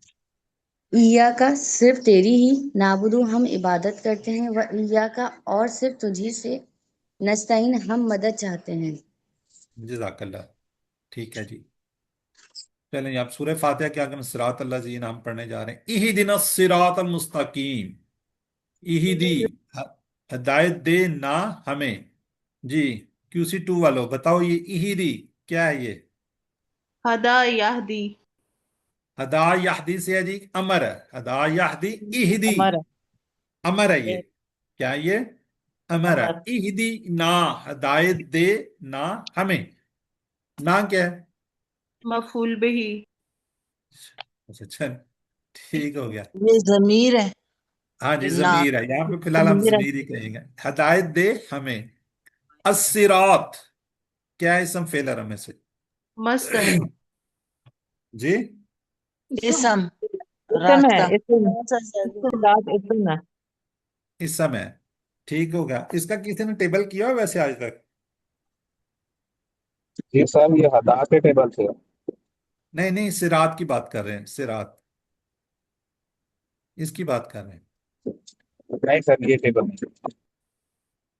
ईया का सिर्फ तेरी ही, नाबुदू हम इबादत करते हैं, व ईया का और सिर्फ तुझी से, नस्ताइन हम मदद चाहते हैं। जज़ाकल्लाह। ठीक है जी। चलें आप सूरह फातिहा क्या करें, सिरात अल्लाह जी नाम पढ़ने जा रहे हैं। इहदिना सिरात अल मुस्तकीम। इहदी हिदायत दे ना हमें। जी। QC2 वालों बताओ ये इहदी क्या है? ये हदा यहदी। हदा याहदी से है जी, अमर है। हदा याहदी, इहदी अमर अमर है ये। है। क्या है ये? अमर है। अमर इहदी ना हिदायत दे ना हमें। ना क्या है? मफूल बिही। अच्छा चल, ठीक हो गया। ये जमीर है। हाँ जी ना जमीर है, यहाँ पे फिलहाल हम जमीर है। जमीर ही कहेंगे। हिदायत दे हमें। अस्सिरात क्या है? इसम फेल है में से। मस्दर। जी। इसम इसम है, रास्ता। इसम रात इसम है। इसम है। ठीक होगा। इसका किसी ने टेबल किया हो वैसे आज तक? जी सर, ये हदा के टेबल से है। नहीं नहीं, सिरात की बात कर रहे हैं, सिरात इसकी बात कर रहे हैं। नहीं सर, ये टेबल नहीं।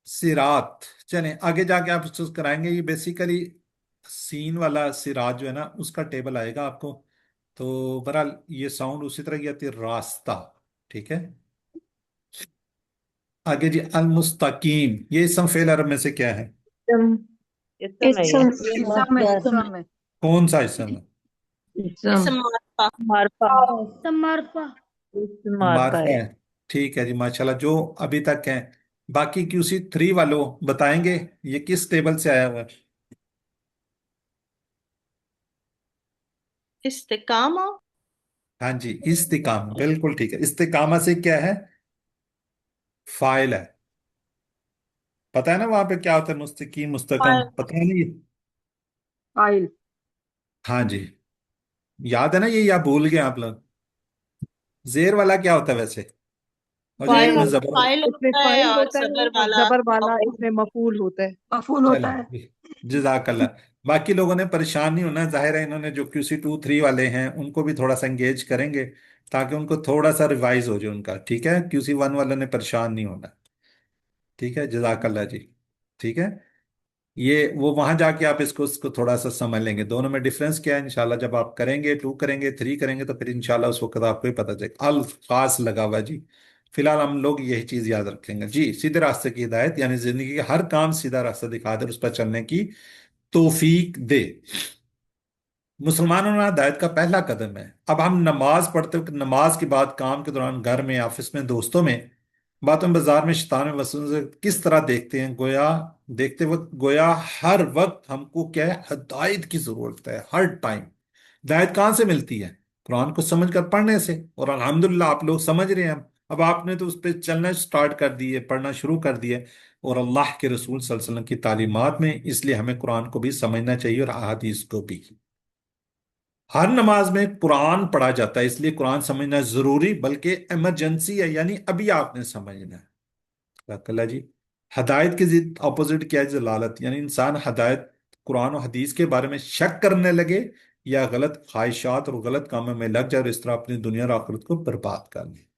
सिरात। चलें आगे जाके आप उसको कराएंगे। ये बेसिकली सीन वाला सिरात जो है ना उसका टेबल आएगा आपको। तो बहरहाल ये साउंड उसी तरह की आती है, रास्ता। ठीक है। आगे जी, अल मुस्तकीम ये इसम फेल अरब में से क्या है? इसम इसम है ये। इसम मस्दर। कौन सा इसम है? इसम मारफा। मारफा। समर्पा। इसम मारफा मार्फा है। है। ठीक है जी माशाल्लाह जो अभी तक है। बाकी QC3 वालों बताएंगे ये किस टेबल से आया हुआ है? इस्तिकामा। हाँ जी इस्तिकामा, बिल्कुल ठीक है। इस्तिकामा से क्या है? फाइल है। पता है ना वहां पे क्या होता है, मुस्तकीम मुस्तकम, पता है ना ये? फाइल। हाँ जी। याद है ना ये, या भूल गए आप लोग? जेर वाला क्या होता है वैसे? और जो फाइल इसमें जबर। फाइल इसमें होता है फाइल और होता है जबर और वाला जबर वाला मफूल। इसमें मफूल होता है। मफूल होता है। चलें जजाकल्ला। बाकी लोगों ने परेशान नहीं होना, जाहिर है इन्होंने जो QC2 3 वाले हैं उनको भी थोड़ा सा एंगेज करेंगे ताकि उनको थोड़ा सा रिवाइज हो जाए उनका। ठीक है, QC1 वालों ने परेशान नहीं होना। ठीक है जजाकल्ला जी। ठीक है। ये वो वहां जाके आप इसको उसको थोड़ा सा समझ लेंगे दोनों में डिफरेंस क्या है। इंशाल्लाह जब आप करेंगे, 2 करेंगे, 3 करेंगे तो फिर इंशाल्लाह उस वक्त आपको ही पता चलेगा। अल खास लगा हुआ है जी। फिलहाल हम लोग यही चीज याद रखेंगे जी, सीधे रास्ते की हिदायत, यानी जिंदगी के हर काम सीधा रास्ता दिखा दे उस पर चलने की तौफीक दे। मुसलमानों में हिदायत का पहला कदम है। अब हम नमाज पढ़ते वक्त, नमाज के बाद, काम के दौरान, घर में, ऑफिस में, दोस्तों में, बातों में, बाजार में, शैतान में, वसवसों से किस तरह देखते हैं, गोया देखते वक्त गोया हर वक्त हमको क्या है, हिदायत की जरूरत है हर टाइम। हिदायत कहाँ से मिलती है? कुरान को समझ कर पढ़ने से। और अल्हम्दुलिल्लाह आप लोग समझ रहे हैं। अब आपने तो उस पर चलना स्टार्ट कर दिए, पढ़ना शुरू कर दिए, और अल्लाह के रसूल सल्लल्लाहु अलैहि वसल्लम की तालीमात में, इसलिए हमें कुरान को भी समझना चाहिए और अहादीस को भी। हर नमाज में कुरान पढ़ा जाता है, इसलिए कुरान समझना जरूरी बल्कि इमरजेंसी है, यानी अभी आपने समझना है। अल्लाह जी, हदायत की जिद ऑपोजिट क्या है? जलालत, यानी इंसान हदायत, कुरान और हदीस के बारे में शक करने लगे, या गलत ख्वाहिशात और गलत कामों में लग जाए और इस तरह अपनी दुनिया और आखिरत को बर्बाद कर ले।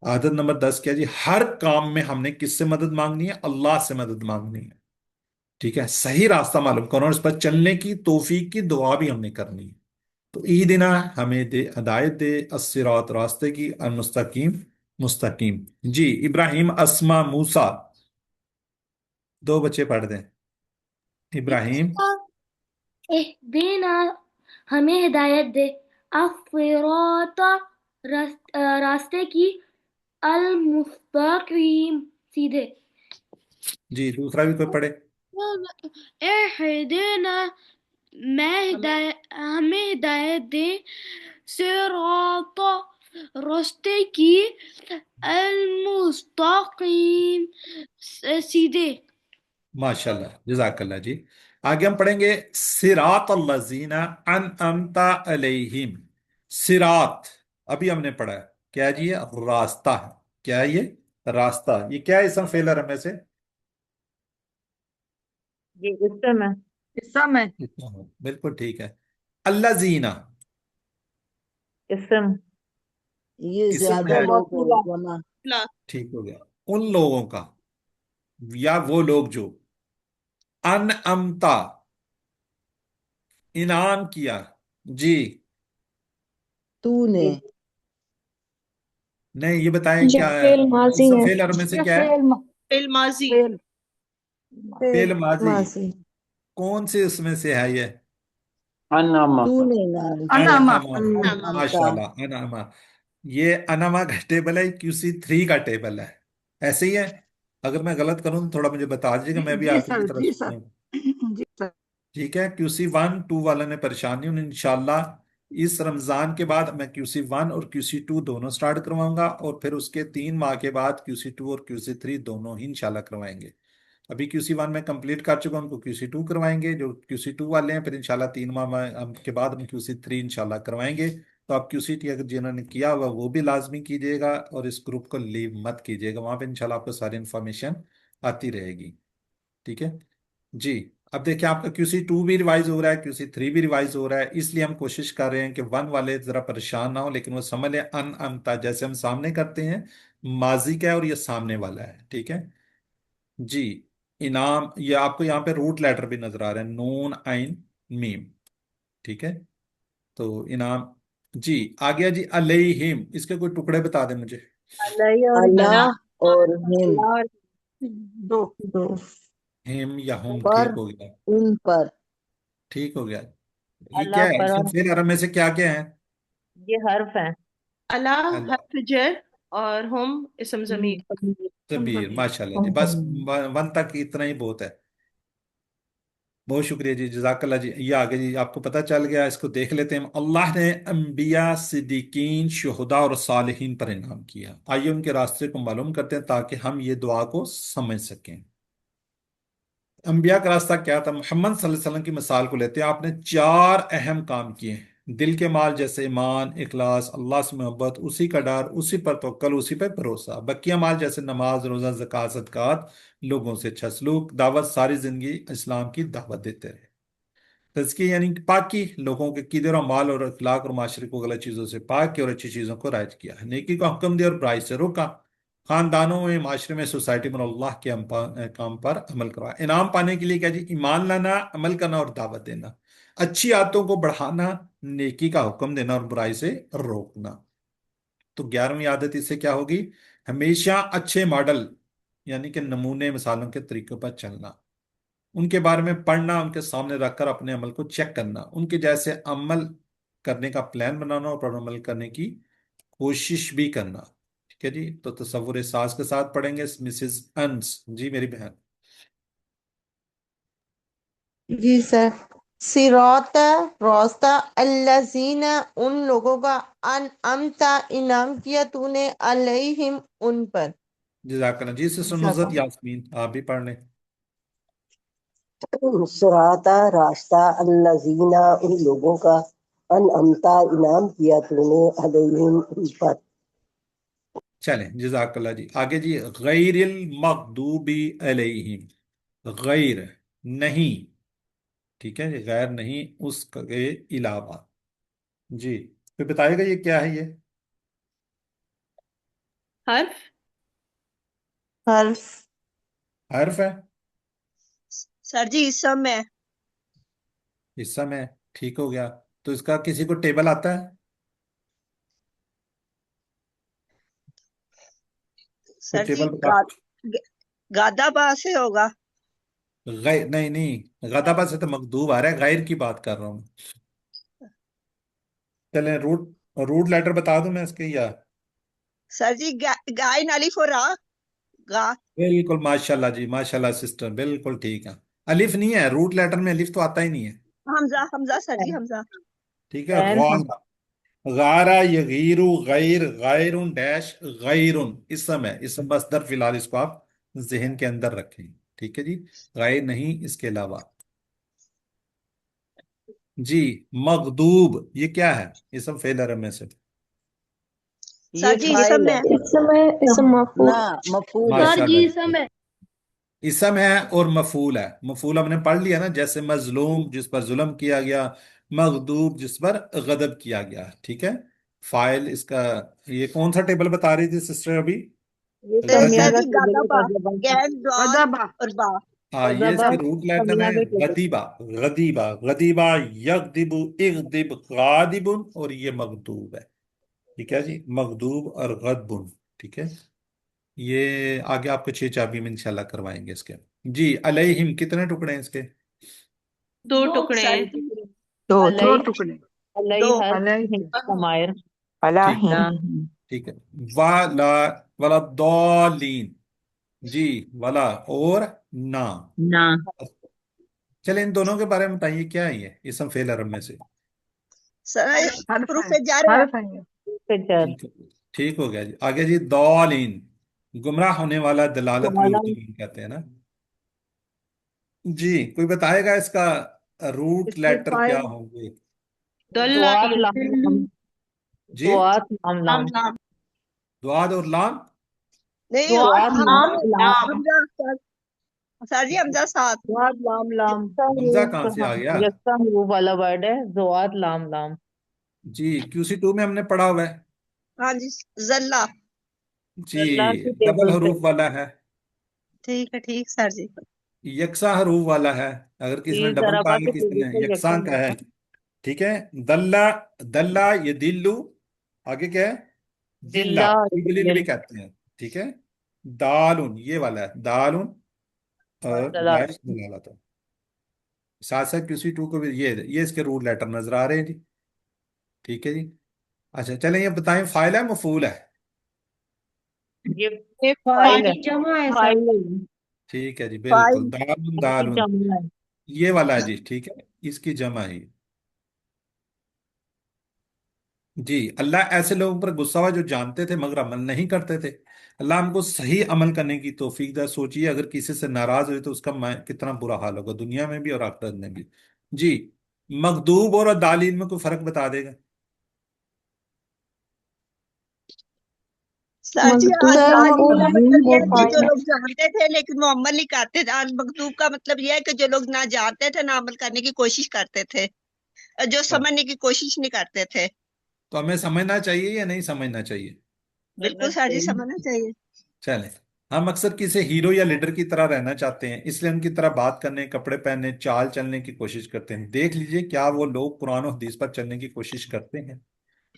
आदत नंबर 10 क्या जी? हर काम में हमने किससे मदद मांगनी है? अल्लाह से मदद मांगनी है। ठीक है, सही रास्ता मालूम करो और इस पर चलने की तौफीक की दुआ भी हमने करनी है। तो ईदिना, हमें दे हदायत दे, अस्सिरात, रास्ते की, अल मुस्तकीम, मुस्तकीम। जी इब्राहिम, अस्मा, मूसा, दो बच्चे पढ़ दें। इब्राहिम। देना, हमें हिदायत दे, अस्सिरात, रास्ते की, अल मुस्तकीम, सीधे। जी दूसरा भी कोई पढ़े। देना, हमें हिदायत दे, सिरात, रास्ते की, अल मुस्तकीम, सीधे। माशाल्लाह, जजाकल्ला जी। आगे हम पढ़ेंगे सिरात अल्लज़ीना अनअमता अलैहिम। सिरात अभी हमने पढ़ा है, क्या है जी? ये रास्ता है। क्या है ये? रास्ता। ये क्या है? इसम फेलर है में से? ये इसम है। इसम है। बिल्कुल ठीक है। अल्लज़ीना इसम। ये इसम ज्यादा है। लोग हो जमा। ठीक हो गया। उन लोगों का, या वो लोग जो अनअमता, इनाम किया। जी तूने। नहीं, ये बताएं जो क्या है? फेल माजी इसम है। फेल में से ये क्या है? फिल माजी। फेल फेल माजी। मासी। कौन से उसमें से है ये? अनमा। तूने नाम अनामा। अनमा। अनअमता। माशाल्लाह, अनमा। ये अनमा का टेबल है, QC3 का टेबल है। ऐसे ही है। अगर मैं गलत करूं तो थोड़ा मुझे बता दीजिएगा, जी मैं भी जी आप ही की सर, तरह जी सर, स्टूडेंट। जी सर। ठीक है, QC1 2 वाले ने परेशानी, उन्हें इंशाल्लाह इस रमजान के बाद मैं QC1 और QC2 दोनों स्टार्ट करवाऊंगा, और फिर उसके 3 माह के बाद QC2 और QC3 दोनों ही इंशाल्लाह करवाएंगे। अभी QC1 में कंप्लीट कर चुका हूं, उनको QC2 करवाएंगे। जो QC2 वाले हैं, फिर इंशाल्लाह 3 माह के बाद हम QC3 इंशाल्लाह करवाएंगे। तो आप QC2 अगर जिन्होंने किया हुआ वो भी लाजमी कीजिएगा, और इस ग्रुप को लीव मत कीजिएगा, वहां पे इंशाल्लाह आपको सारी इंफॉर्मेशन आती रहेगी। ठीक है जी। अब देखिए, आपका QC2 भी रिवाइज हो रहा है, QC3 भी रिवाइज हो रहा है, इसलिए हम कोशिश कर रहे हैं कि 1 वाले जरा परेशान ना हो, लेकिन वो समझ लें अनअमता, जैसे हम सामने करते हैं, माजी का है और ये सामने वाला है। ठीक है जी। इनाम, ये आपको यहाँ पे रूट लेटर भी नजर आ रहा है, नून आइन मीम। ठीक है, तो इनाम। जी आ गया जी। अलैहिम, इसके कोई टुकड़े बता दें मुझे। अल्लाह और हिम। अल्लाह और हिम। अल्लाह और दो। दो। हिम या हम, पर, ठीक हो गया। उन पर। ठीक हो गया। ये क्या अल्लाह है? पर इसमें और फेल अरब में से क्या क्या है? ये हर्फ है। अला अल्लाह, हर्फ जर और हम इसम जमीर। जबीर, माशाल्लाह जी। बस 1 तक इतना ही बहुत है। बहुत शुक्रिया जी, जजाकल्ला जी। ये आगे जी आपको पता चल गया, इसको देख लेते हैं। अल्लाह ने अंबिया, सिद्दीकीन, शुहदा और सालिहीन पर इनाम किया। आइए उनके रास्ते को मालूम करते हैं ताकि हम ये दुआ को समझ सकें। अंबिया का रास्ता क्या था? मोहम्मद सल्लल्लाहु अलैहि वसल्लम की मिसाल को लेते हैं। आपने 4 अहम काम किए हैं। दिल के माल जैसे ईमान, इखलास, अल्लाह से मोहब्बत, उसी का डर, उसी पर तवक्कल, उसी पर भरोसा। बकिया माल जैसे नमाज, रोजा, ज़कात, सदकात, लोगों से अच्छा सलूक, दावत, सारी जिंदगी इस्लाम की दावत देते रहे। तज़किया यानी कि पाकी, लोगों के कीदर और माल और अखलाक और माशरे को गलत चीज़ों से पाक किया और अच्छी चीज़ों को राइज किया। नेकी का हुक्म दिया और बुराई से रोका। खानदानों में, माशरे में, सोसाइटी में अल्लाह के काम पर अमल करवा। इनाम पाने के लिए क्या जी? ईमान लाना, अमल करना और दावत देना। अच्छी आदतों को बढ़ाना, नेकी का हुक्म देना और बुराई से रोकना। तो 11वीं आदत इससे क्या होगी? हमेशा अच्छे मॉडल, यानी कि नमूने, मिसालों के तरीकों पर चलना। उन के बारे में पढ़ना, उनके सामने रखकर अपने अमल को चेक करना, उनके जैसे अमल करने का प्लान बनाना और पर अमल करने की कोशिश भी करना। ठीक है जी, तो तसव्वुर साज के साथ पढ़ेंगे मिसेस अंस। जी मेरी बहन। जी सर। सिराता रास्ता अल्लज़ीना उन लोगों का अनअमता इनाम किया तूने अलैहिम उन पर। जज़ाकल्लाह जी। सिस्टर नुज़रत यास्मीन आप भी पढ़ लें। सिराता रास्ता अल्लज़ीना उन लोगों का अनअमता इनाम किया तूने अलैहिम उन पर। चलें जज़ाकल्लाह जी। आगे जी, गैरिल मग़दूबी अलैहिम, गैर नहीं, ठीक है जी, गैर नहीं उसके अलावा। जी फिर बताइएगा ये क्या है? ये हर्फ। हर्फ। हर्फ है, सर जी इस समय हिस्सा में। ठीक हो गया। तो इसका किसी को टेबल आता है? कोई सर जी टेबल बता। गादाबा से होगा। गैर नहीं नहीं, गदाबा से तो मकदूब आ रहा है, गैर की बात कर रहा हूँ। चलें रूट, रूट लेटर बता दूं मैं इसके या? सर जी गाय अलिफ हो रहा गा। बिल्कुल माशाल्लाह जी, माशाल्लाह सिस्टर, बिल्कुल ठीक है। अलिफ नहीं है, रूट लेटर में अलिफ तो आता ही नहीं है। हमजा हमजा सर जी हमजा। ठीक है। गौरा, गारा यगीरु गैर, गैरुन डैश गैरुन, इस समय इस मसदर फिलहाल इसको आप जहन के अंदर रखें। ठीक है जी, गैर नहीं इसके अलावा। जी मगदूब ये क्या है? इसम फेल अरब में से। सर जी इस समय मफूल सर जी माशाल्लाह। समय इसम है और मफूल है। मफूल हमने पढ़ लिया ना, जैसे मजलूम जिस पर जुल्म किया गया, मगदूब जिस पर गदब किया गया। ठीक है। फाइल इसका, ये कौन सा टेबल बता रही थी सिस्टर अभी? ये सर समिया का जी टेबल है, गादाबा गजबा का। गैर द्वाल गदाबा और बा। हाँ ये गजबा इसके रूट लेटर समिया है। के टेबल। गदीबा, गदीबा, गदीबा, यगदिबु, इगदिब, गादिबुन, और ये मगदूब है। ठीक है जी, मगदूब और गदबुन। ठीक है। ये आगे आपको 6 चाबी में इंशाल्लाह करवाएंगे इसके। जी अलैहिम कितने टुकड़े हैं इसके? 2 टुकड़े सर हैं। जी दो अलई टुकड़े। अलई दो हर अलैहि समायर। ठीक है। ठीक है। वाला, वाला दौलीन, जी वाला और ना। ना। चले इन दोनों के बारे में बताइए, क्या है ये इसम फेल अरब में से? सर हर्फ प्रूफ है। जार है। हर्फ है ये। फिचर ठीक है, ठीक हो गया जी। आगे जी, दौलीन गुमराह होने वाला, दलालत भी वाला उर्दू में कहते हैं ना। जी कोई बताएगा इसका रूट इसके लेटर क्या फाइल होंगे? दल्ला दुआत लाम लाम। जी दुआत लाम नाम लाम। नाम दुआद और लाम। नहीं दुआत हम लाम लाम। हमजा सर जी हमजा साथ स्वाद लाम लाम। हमजा कहाँ से आ गया? यक्सा हरूफ वाला वर्ड है, दुआत लाम लाम। जी QC2 में हमने पढ़ा हुआ है। हाँ जी जल्ला। जी अल्लाह की डबल टेबल पे। हरूफ वाला है, ठीक है ठीक सर जी। यकसा हरूफ वाला है। अगर किसी ने तीर डबल जराबा कहा है, के किसी टेबल ने पे यकसा यक्सा का है। हरूफ। ठीक है। दल्ला, दल्ला ये दिल्लू, आगे क्या है? जिल्ला, जिल्ला और इजलिल भी जिल कहते हैं। ठीक है। दालुन ये वाला है, दालुन और और दलाल। डैश दलाला था। साथ साथ QC2 को भी ये इसके रूट लेटर नजर आ रहे हैं जी। ठीक है जी। अच्छा चलें ये बताएं, फाइल है मफूल है? ये फाइल फाइल है। जमा है सर। फाइल है। ठीक है जी, बिल्कुल फाइल दालुन, इसकी दालुन जमुना है। ये वाला है जी। ठीक है, इसकी जमा है। जी अल्लाह ऐसे लोगों पर गुस्सा हुआ जो जानते थे मगर अमल नहीं करते थे। अल्लाह हमको सही अमल करने की तौफीक दे। सोचिए अगर किसी से नाराज हुए तो उसका कितना बुरा हाल होगा, दुनिया में भी और आखिरत में भी। जी मखदूब और दालील में कोई फर्क बता देगा? सर जी मखदूम सर तालीम का मतलब वो यह है कि जो फाइल है। लोग जानते थे लेकिन वो अमल नहीं करते थे। और मकतूब का मतलब यह है कि जो लोग ना जानते थे ना अमल करने की कोशिश करते थे, जो समझने की कोशिश नहीं करते थे। तो हमें समझना चाहिए या नहीं समझना चाहिए? बिल्कुल सर जी समझना चाहिए। चलें, हम अक्सर किसी हीरो या लीडर की तरह रहना चाहते हैं, इसलिए उनकी तरह बात करने, कपड़े पहनने, चाल चलने की कोशिश करते हैं। देख लीजिए क्या वो लोग कुरान और हदीस पर चलने की कोशिश करते हैं?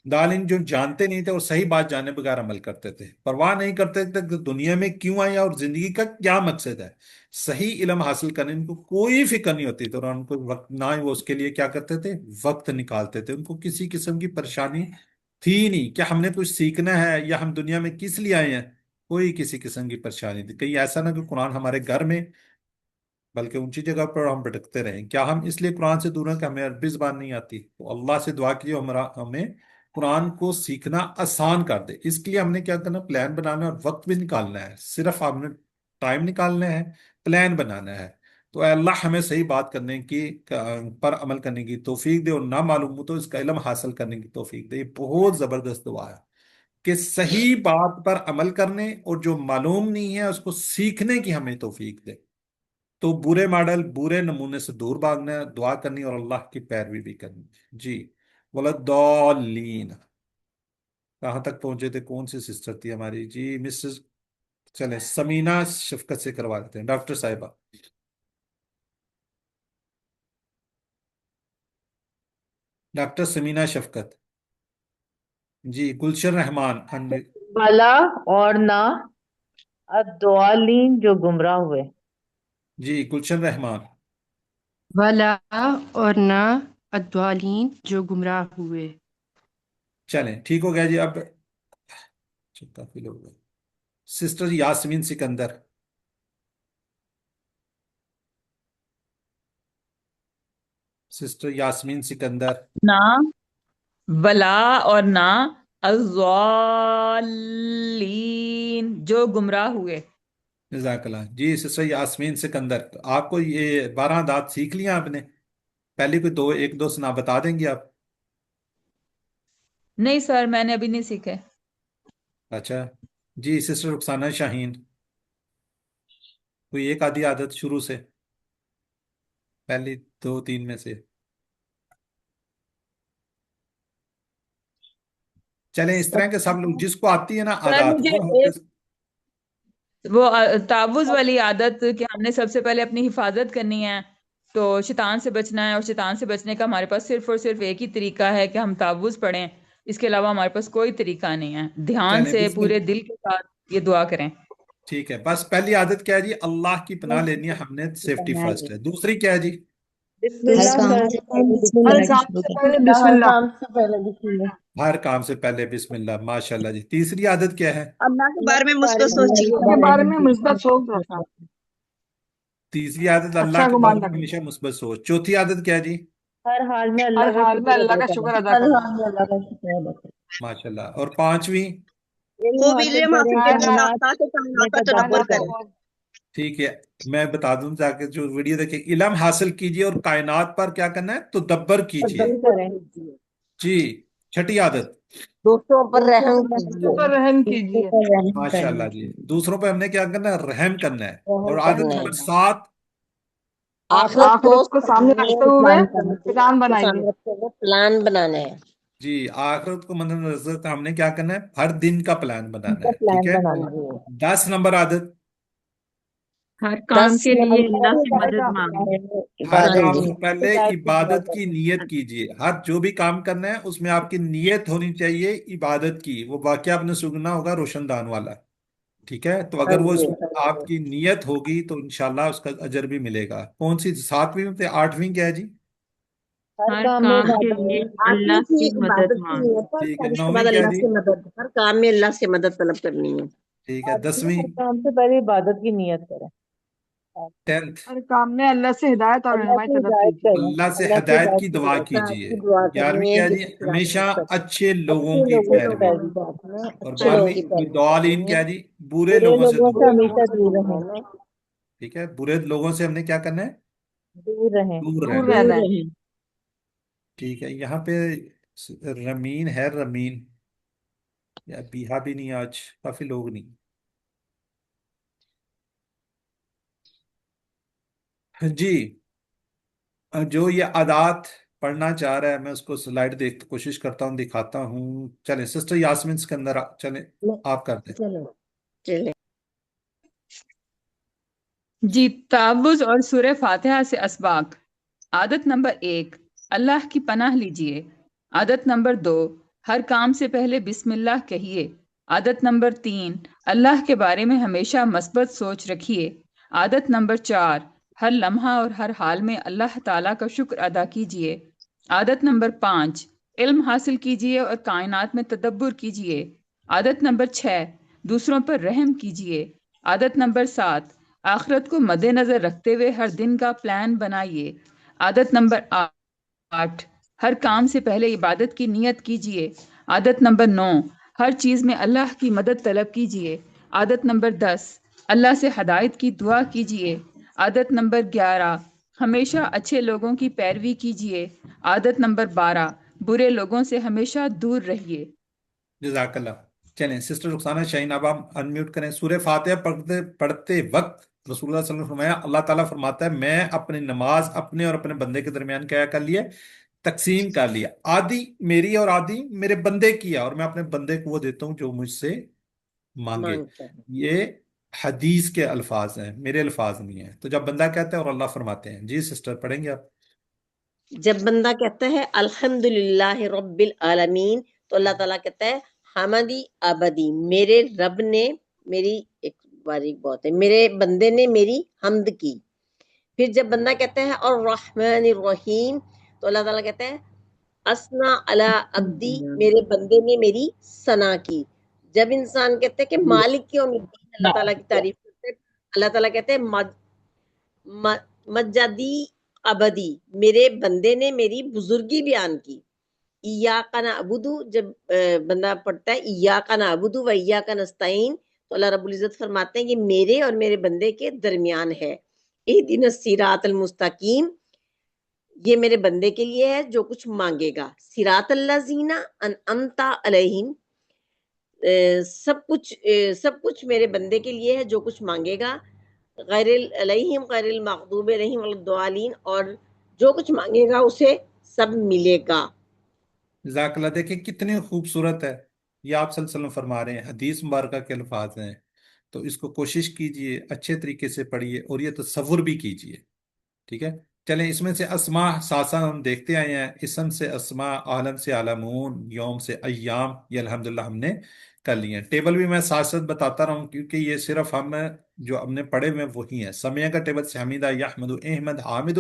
दालिन जो जानते नहीं थे और सही बात जाने बगैर अमल करते थे, परवाह नहीं करते थे कि दुनिया में क्यों आए और जिंदगी का क्या मकसद है। सही इल्म हासिल करने इनको कोई फिक्र नहीं होती थी, और उनको वक्त ना ही वो उसके लिए क्या करते थे, वक्त निकालते थे। उनको किसी किस्म की परेशानी थी नहीं, क्या हमने कुछ सीखना है या हम दुनिया में किस लिए आए हैं, कोई किसी किस्म की परेशानी थी। कहीं ऐसा ना कि कुरान हमारे घर में, बल्कि ऊंची जगह पर हम भटकते रहें। क्या हम इसलिए कुरान से दूर हैं कि हमें अरबी जबान नहीं आती? तो अल्लाह से दुआ कीजिए हमारा हमें कुरान को सीखना आसान कर दे। इसके लिए हमने क्या करना, प्लान बनाना और वक्त भी निकालना है। सिर्फ हमने टाइम निकालना है, प्लान बनाना है। तो ऐ अल्लाह हमें सही बात करने की पर अमल करने की तौफीक दे, और ना मालूम हो तो इसका इल्म हासिल करने की तौफीक दे। ये बहुत जबरदस्त दुआ है कि सही बात पर अमल करने और जो मालूम नहीं है उसको सीखने की हमें तौफीक दे। तो बुरे मॉडल, बुरे नमूने से दूर भागना है, दुआ करनी और अल्लाह की पैरवी भी करनी। जी, वलद्दालीन। कहाँ तक पहुंचे थे? कौन सी सिस्टर थी हमारी? जी मिसेस, चले समीना शफकत से करवा देते हैं, डॉक्टर साहिबा। डॉक्टर समीना शफकत। जी, गुलशन रहमान। हाँ जी। भला और ना अद्वालीन जो गुमराह हुए। जी, गुलशन रहमान। भला और ना अद्वालीन जो गुमराह हुए। चलें, ठीक हो गया जी। अब काफी लोग हैं। सिस्टर यास्मीन सिकंदर। सिस्टर यास्मीन सिकंदर। ना वला और ना अज़्ज़ालीन जो गुमराह हुए। जज़ाकल्लाह। जी सिस्टर यास्मीन सिकंदर, आपको ये 12 दांत सीख लिया आपने? पहले कोई दो, एक दो सुना बता देंगे आप? नहीं सर, मैंने अभी नहीं सीखे। अच्छा। जी सिस्टर रुखसाना शाहीन, कोई एक आधी आदत शुरू से, पहली दो तीन में से? चलें, इस तरह के सब लोग जिसको आती है ना सर आदत, मुझे वो हमसे। वो तावुज वाली आदत कि हमने सबसे पहले अपनी हिफाजत करनी है, तो शैतान से बचना है, और शैतान से बचने का हमारे पास सिर्फ और सिर्फ एक ही तरीका है कि हम तावुज पढ़ें। इसके अलावा हमारे पास कोई तरीका नहीं है। ध्यान चलें से बिस्मिल पूरे दिल के साथ ये दुआ करें। ठीक है, बस पहली आदत क्या है जी? अल्लाह की पनाह लेनी है हमने, सेफ्टी फर्स्ट है। दूसरी क्या है जी? हर बिस्मिल्लाह काम कर से पहले हर बिस्मिल्लाह से काम शुरू से करें। पहले हर बिस्मिल्लाह। काम से पहले बिस्मिल्लाह। हर काम से पहले बिस्मिल्लाह। माशाल्लाह जी। तीसरी आदत क्या है? अल्लाह के अल्लाह बारे में के बारे मुस्कुर में सोचिए। अल्लाह के बारे में मुस्बत सोच रखना। तीसरी आदत अल्लाह अच्छा के बारे गुमान में रखना। हमेशा मुस्बत सोच। चौथी आदत क्या है जी? हर हाल में हर अल्लाह का हाल में शुक्र अल्लाह अदा का करें। शुक्र अदा हर करना। हाल में अल्लाह का शुक्र अदा करें। माशाल्लाह। और पांचवी? खूब हासिल इल्म हासिल करें करके कायनात ताकि कायनात में का तदब्बर तदब्बर करें। करें। ठीक है, मैं बता दूं जाके जो वीडियो देखे, इल्म हासिल कीजिए और कायनात पर क्या करना है, तो तदब्बर कीजिए। तदब्बर तदब्बर करें। कीजिए। जी। छठी आदत? दूसरों पर दूसरों रहम पर रहम दूसरों कीजिए। पर करें। रहम दूसरों कीजिए। पर रहम करना। माशाल्लाह जी। दूसरों पे हमने क्या करना है? रहम करना है। रहम और आदत करना नंबर है। 7? आखिरत को आखिरत को सामने सामने रखते हुए प्लान रखते करना। हुए प्लान उसको बनाइए। सामने रखते हुए प्लान बनाना है। जी, आखिरत को मद्देनजर रखकर हमने क्या करना है? हर दिन का प्लान बनाना उनका है। ठीक प्लान है। बनाना। 10 नंबर आदत? हर काम 10 के लिए नंबर अल्लाह से मदद काम मांगे। हर इबादत काम की। से पहले हिदायत की दुआ इबादत की करें। नियत कीजिए। हर जो भी काम करना है उसमें आपकी नियत होनी चाहिए इबादत की। वो वाकया आपने सुनना होगा रोशनदान वाला। ठीक है, तो हाँ अगर वो जी। उसमें आपकी नियत होगी तो इंशाल्लाह उसका अजर भी मिलेगा। कौन सी 7वीं में थे? 8वीं क्या है जी? हर हर काम में काम के इबादत लिए करें। अल्लाह आखिरी की से मदद इबादत की मांगे। नियत है, ठीक है। फिर उसके 9वीं बाद क्या है अल्लाह जी? से मदद, हर काम में अल्लाह से मदद तलब करनी है। ठीक है। और 10वीं? हर काम से पहले इबादत की नियत करें। 10th? हर काम में अल्लाह से हिदायत और अल्लाह रहनुमाई की तलब हिदायत कीजिए। करें। अल्लाह से अल्लाह की हदायत हिदायत की की दुआ दुआ करें। साथ कीजिए। की दुआ 11वीं करनी है क्या है कि जी? इखलास हमेशा कर, अच्छे लोगों अच्छे की लोगों अच्छे की पैरवी। लोगों पैरवी की करनी है, और अच्छे लोगों 12वीं की पैरवी मुद्दालिन करनी है, क्या है जी? बुरे बुरे लोगों से लोगों से दूर बुरे रहना। हमेशा लोगों से दूर दूर रहें। रहना है। ठीक है, बुरे लोगों से हमने क्या करना है? दूर रहें। दूर दूर रहना है। रहना दूर है। रहे। ठीक है, यहाँ पे रमीन है, रमीन या बीहा भी नहीं, आज काफी लोग नहीं। जी, जो ये आदात पढ़ना चाह रहा है मैं उसको स्लाइड देख कोशिश करता हूँ, दिखाता हूँ। चले सिस्टर यास्मीन सिकंदर चले, आप कर दें। चलो चले। जी, तावुज़ और सूरह फातिहा से असबाक। आदत नंबर 1, अल्लाह की पनाह लीजिए। आदत नंबर 2, ہر کام سے پہلے بسم اللہ کہیے۔ عادت نمبر 3، اللہ کے بارے میں ہمیشہ مثبت سوچ رکھیے۔ عادت نمبر 4، ہر لمحہ اور ہر حال میں اللہ تعالیٰ کا شکر ادا کیجیے۔ عادت نمبر 5، علم حاصل کیجیے اور کائنات میں تدبر کیجیے۔ عادت نمبر 6، دوسروں پر رحم کیجیے۔ عادت نمبر 7، آخرت کو مد نظر رکھتے ہوئے ہر دن کا پلان بنائیے۔ عادت نمبر 8، ہر کام سے پہلے عبادت کی نیت کیجیے۔ عادت نمبر 9، ہر چیز میں اللہ کی مدد طلب کیجیے۔ عادت نمبر 10، اللہ سے ہدایت کی دعا کیجیے۔ عادت نمبر 11، ہمیشہ اچھے لوگوں کی پیروی کیجیے۔ عادت نمبر 12، برے لوگوں سے ہمیشہ دور رہیے۔ جزاک اللہ۔ چلیں سسٹر رخسانہ شاہین، اب آپ انمیوٹ کریں۔ سورہ فاتحہ پڑھتے وقت رسول اللہ صلی اللہ علیہ وسلم نے فرمایا، اللہ تعالیٰ فرماتا ہے میں اپنی نماز اپنے اور اپنے بندے کے درمیان کیا کر لیا؟ تقسیم کر لیا۔ آدھی میری اور آدھی میرے بندے کی ہے، اور میں اپنے بندے کو وہ دیتا ہوں جو مجھ سے مانگے۔ یہ حدیث کے الفاظ ہیں، میرے الفاظ نہیں ہیں۔ تو جب بندہ کہتا ہے اور اللہ فرماتے ہیں۔ جی سسٹر پڑھیں گے آپ؟ جب بندہ کہتا ہے الحمدللہ رب العالمین تو اللہ تعالیٰ کہتا ہے حمدی آبدی، میرے رب نے میری، ایک باریک بہت ہے، میرے بندے نے میری حمد کی۔ پھر جب بندہ کہتا ہے الرحمن الرحیم تو اللہ تعالیٰ کہتا ہے اسنا علی عبدی، میرے بندے نے میری ثنا کی۔ جب انسان کہتا ہے کہ مالک یوم الدین، اللہ تعالیٰ کی تعریف کرتے ہیں، اللہ تعالیٰ کہتے ہیں مجدی ابدی، میرے بندے نے میری بزرگی بیان کی۔ ایاک نعبد، جب بندہ پڑھتا ہے ایاک نعبد و ایاک نستعین تو اللہ رب العزت فرماتے ہیں یہ میرے اور میرے بندے کے درمیان ہے۔ اہدنا الصراط المستقیم، یہ میرے بندے کے لیے ہے جو کچھ مانگے گا۔ صراط الذین انعمت علیہم، سب کچھ میرے بندے کے لیے ہے جو کچھ مانگے گا۔ غیر علیہم غیر المغضوب علیہم ولا الضالین، اور جو کچھ مانگے گا اسے سب ملے گا۔ جزاک اللہ۔ دیکھیں کتنی خوبصورت ہے، یہ آپ صلی اللہ علیہ وسلم فرما رہے ہیں، حدیث مبارکہ کے الفاظ ہیں۔ تو اس کو کوشش کیجئے، اچھے طریقے سے پڑھیے اور یہ تصور بھی کیجئے، ٹھیک ہے؟ چلیں اس میں سے اسماء ساتھ ہم دیکھتے آئے ہیں۔ اسم سے اسماء، عالم سے عالمون، یوم سے ایام، یہ الحمدللہ ہم نے کر لیے ہیں۔ ٹیبل بھی میں ساتھ ساتھ بتاتا رہا ہوں کیونکہ یہ صرف ہم جو ہم نے پڑھے ہوئے وہی ہیں۔ سمیہ کا ٹیبل سے حمیدہ، یحمد، احمد، حامد،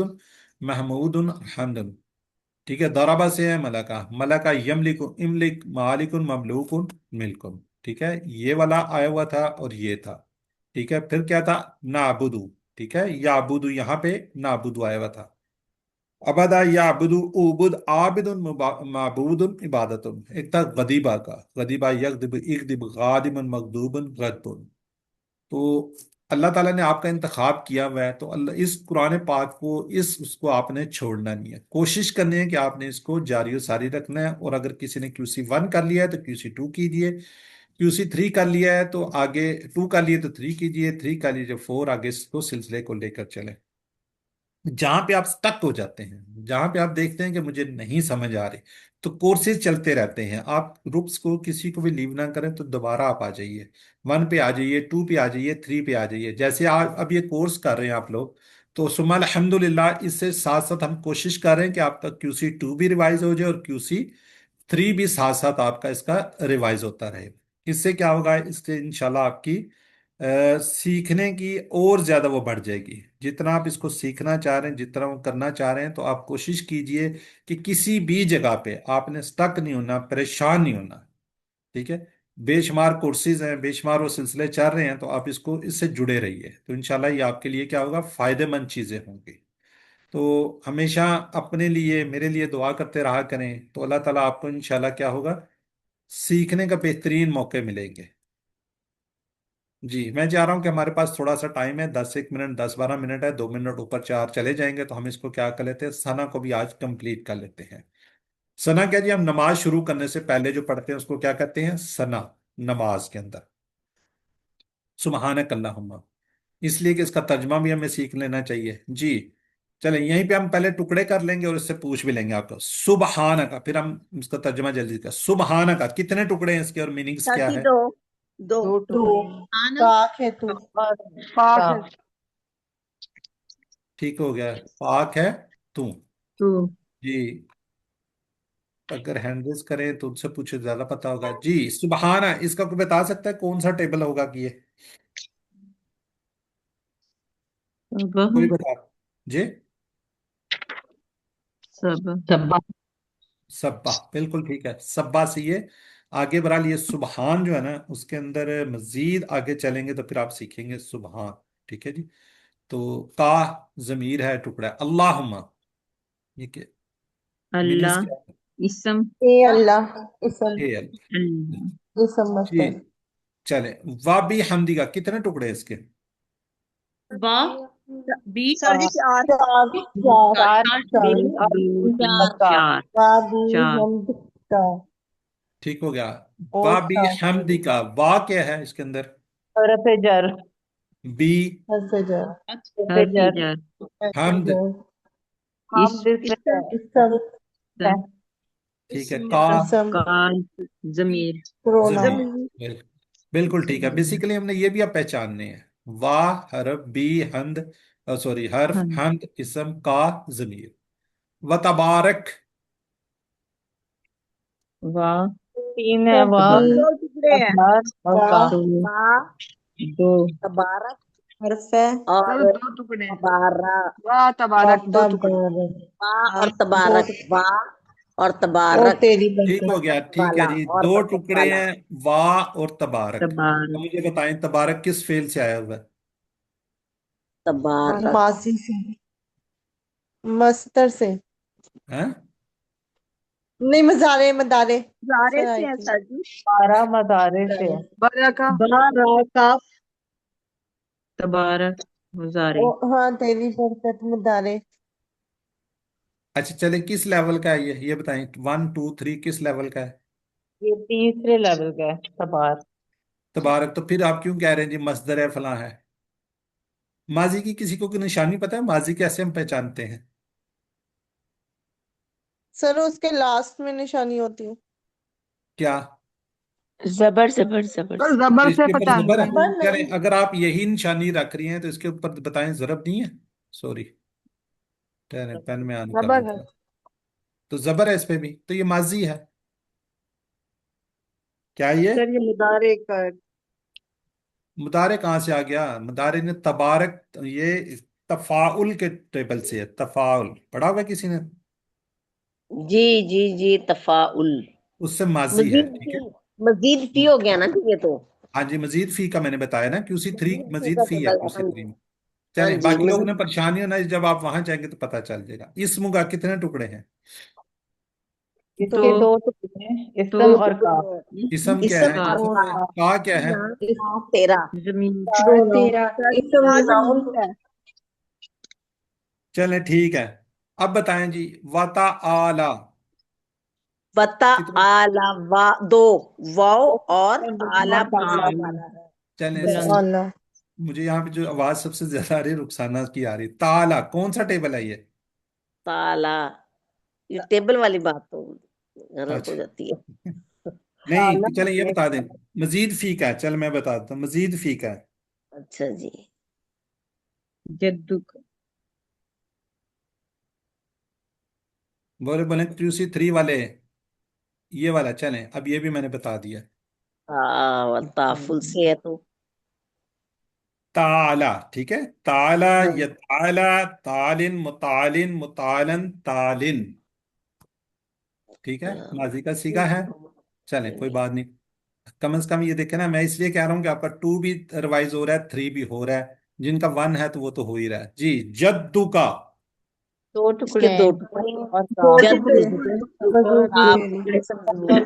محمود، حمد، ٹھیک ہے؟ ضربہ سے ہے ملکہ، ملکہ یملک، املک، مالک، مملوک، ملک، ٹھیک ہے؟ یہ والا آیا ہوا تھا اور یہ تھا، ٹھیک ہے؟ پھر کیا تھا؟ نعبدو، ٹھیک ہے؟ یعبدو، یہاں پہ نعبدو آیا ہوا تھا۔ عبدا یعبدو، عبد، عابد، معبود، عبادت۔ ایک تھا غدیبہ کا، غدیبہ یغدب، اغدب، غادب، مغضوب، غضب۔ تو اللہ تعالیٰ نے آپ کا انتخاب کیا ہوا ہے، تو اللہ اس قرآن پاک کو اس کو آپ نے چھوڑنا نہیں ہے۔ کوشش کرنی ہے کہ آپ نے اس کو جاری و ساری رکھنا ہے، اور اگر کسی نے QC1 کر لیا ہے تو QC2 کیجیے، QC3 کر لیا ہے تو آگے 2 کر لیے تو 3 کیجیے، 3 کر لیجیے 4، آگے اس کو سلسلے کو لے کر چلیں۔ جہاں پہ آپ سٹک ہو جاتے ہیں، جہاں پہ آپ دیکھتے ہیں کہ مجھے نہیں سمجھ آ رہی، تو کورسز چلتے رہتے ہیں۔ آپ گروپس کو کسی کو بھی لیو نہ کریں، تو دوبارہ آپ آ جائیے، 1 پہ آ جائیے، 2 پہ آ جائیے، 3 پہ آ جائیے۔ جیسے آپ اب یہ کورس کر رہے ہیں آپ لوگ، تو ثم الحمدللہ اس سے ساتھ ساتھ ہم کوشش کر رہے ہیں کہ آپ کا QC2 بھی ریوائز ہو جائے اور QC3 بھی ساتھ ساتھ آپ کا اس کا ریوائز ہوتا رہے۔ اس سے کیا ہوگا؟ اس سے انشاءاللہ آپ کی سیکھنے کی اور زیادہ وہ بڑھ جائے گی۔ جتنا آپ اس کو سیکھنا چاہ رہے ہیں، جتنا وہ کرنا چاہ رہے ہیں، تو آپ کوشش کیجئے کہ کسی بھی جگہ پہ آپ نے سٹک نہیں ہونا، پریشان نہیں ہونا، ٹھیک ہے؟ بے شمار کورسز ہیں، بے شمار وہ سلسلے چل رہے ہیں، تو آپ اس سے جڑے رہیے، تو انشاءاللہ یہ آپ کے لیے کیا ہوگا؟ فائدہ مند چیزیں ہوں گی۔ تو ہمیشہ اپنے لیے، میرے لیے دعا کرتے رہا کریں، تو اللہ تعالیٰ آپ کو انشاءاللہ کیا ہوگا؟ سیکھنے کا بہترین موقع ملیں گے۔ جی میں چاہ رہا ہوں کہ ہمارے پاس تھوڑا سا ٹائم ہے، 10-1 منٹ، 10-12 منٹ ہے، 2 منٹ اوپر 4 چلے جائیں گے، تو ہم اس کو کیا کر لیتے ہیں؟ ثنا کو بھی آج کمپلیٹ کر لیتے ہیں۔ ثنا کیا جی؟ ہم نماز شروع کرنے سے پہلے جو پڑھتے ہیں اس کو کیا کہتے ہیں؟ ثنا، نماز کے اندر سبحانک اللہم، اس لیے کہ اس کا ترجمہ بھی ہمیں سیکھ لینا چاہیے۔ جی چلیں یہیں پہ ہم پہلے ٹکڑے کر لیں گے اور اس سے پوچھ بھی لیں گے آپ کو۔ سبحانک، پھر ہم اس کا ترجمہ جلدی کا۔ سبحانک کتنے ٹکڑے ہیں اس کے اور میننگز کیا ہے؟ دو پاک ہے تو، پاک ہے ٹھیک ہو گیا، پاک ہے تو۔ تو، جی अगर हैंड रेज करें तो उनसे पूछे, ज्यादा पता होगा। जी सुबहाना, इसका कोई बता सकता है कौन सा टेबल होगा कि ये? कोई बता। जी सब्बा सब्बा, बिल्कुल ठीक है, सब्बा से ये आगे बढ़ा लिए। सुबहान जो है ना, उसके अंदर मजीद आगे चलेंगे तो फिर आप सीखेंगे सुबहान। ठीक है जी। तो का जमीर है, टुकड़ा है। अल्लाहुम्मा, ये क्या मीनिंग्स अल्लाह क्या है? इसम ए अल्लाह इसम ए अल्लाह। इसम जी मस्तर चले। वाबी हमदी का कितने टुकड़े हैं इसके? बा बी सॉरी चार चार चार चार चार एक दो तीन चार चार वादी चार हमद का ठीक हो गया। और वाबी हमदी का वा क्या है इसके अंदर? हरफ जर बी हसजर हरफ जर हमद, हम इसम इसम है ठीक है। का इसम का जमीर प्रोनाउन जमीर, बिल्कुल ठीक है। बेसिकली हमने ये भी अब पहचानने हैं। वाह हरफ, बी हमद, सॉरी हर्फ, हमद इसम, का जमीर। व तबारक, वाह तीन है वाह दो टुकड़े हैं अबार और का बा दो तबारक हर्फ है और दो टुकड़े हैं। तबारा वाह तबारक दो टुकड़े। बा और दो तबारक बा और और तबारक तेरी ठीक बरकत हो गया, ठीक है वाला जी। और दो बरकत टुकड़े वाला हैं, वाह और तबारक। अब तबारक मुझे बताएं तबारक किस फेल से आया हुआ है? तबारक मासी से मस्तर से हैं? नहीं मजारे मदारे जारे सर से आई है थी सर जी 12 मदारे से है बरका बा रा काफ तबारक मुजारे हाँ तेरी बरकत मदारे अच्छा चले, किस लेवल का है ये बताएं। 1 2 3 किस लेवल का है ये तीसरे लेवल का है तबार तबारक? तो फिर आप क्यों कह रहे हैं जी मस्दर है फलां है? माजी की किसी को कोई निशानी पता है? माजी कैसे हम पहचानते हैं? सर उसके लास्ट में निशानी होती है क्या? जबर जबर जबर तो से जबर से इसके ऊपर जबर पहचानते है? हैं। पर करें, नहीं अगर आप यही निशानी रख रही हैं तो इसके ऊपर बताएं जरब नहीं है। सॉरी, पेन में आने कर जबर है। देता। तो जबर है इस पे भी, तो ये माजी है। क्या ये सर ये मुदारे का है। मुदारे कहाँ से आ गया? मुदारे ने तबारक, ये तफाउल के टेबल से है। तफाउल पढ़ा हुआ है किसी ने? जी जी जी तफाउल उससे माजी है, ठीक है। मजीद फी हो गया ना जी ये तो हाँ जी, मजीद फी का मैंने बताया ना, क्यूसी 3 मजीद फी मजीद का फी है टेबल है क्यूसी हाँ 3 जी में। हाँ चलें, जी बाकी लोगों ने मजीद परेशानी होना, जब आप वहां जाएंगे तो पता चल जाएगा। इसम का कितने टुकड़े हैं? इसके तो दो टुकड़े हैं तो इसम और का इसम क्या इसम है? का और का क्या है? तेरा जमीन तेरा इसम नाउन है चलें ठीक है। अब बताएं जी, वता आला बता कितने? आला वा दो वाव और आला और ताला बुलंद वाला है चलें, बुलंद अल्लाह मुझे यहाँ पे जो आवाज सबसे ज्यादा आ रही है रुखसाना की आ रही है। ताला कौन सा टेबल है ये? ताला ये टेबल वाली बात तो गलत हो अच्छा जाती है नहीं, तो चलें ये बता दें। मजीद फी का है, चल मैं बता देता हूँ। मजीद फी का है। अच्छा जी जद्दू का बोले बोले क्यूसी 3 वाले, ये वाला। चलें अब ये भी मैंने बता दिया। हाँ वताफुल से है तो ताला, ठीक है। ताला हाँ या ताला, तालिन, मुतालिन, मुतालन, तालिन, ठीक है। माजी का सीगा है। चलें कोई बात नहीं। कम से कम ये देखें ना, मैं इसलिए कह रहा हूँ कि आपका 2 भी रिवाइज हो रहा है, 3 भी हो रहा है। जिनका 1 है तो वो तो हो ही रहा है जी। जद्दू का दो इसके टुकड़े दो हैं टुकड़े और का दो जद टुकड़े वजूद आप तेरी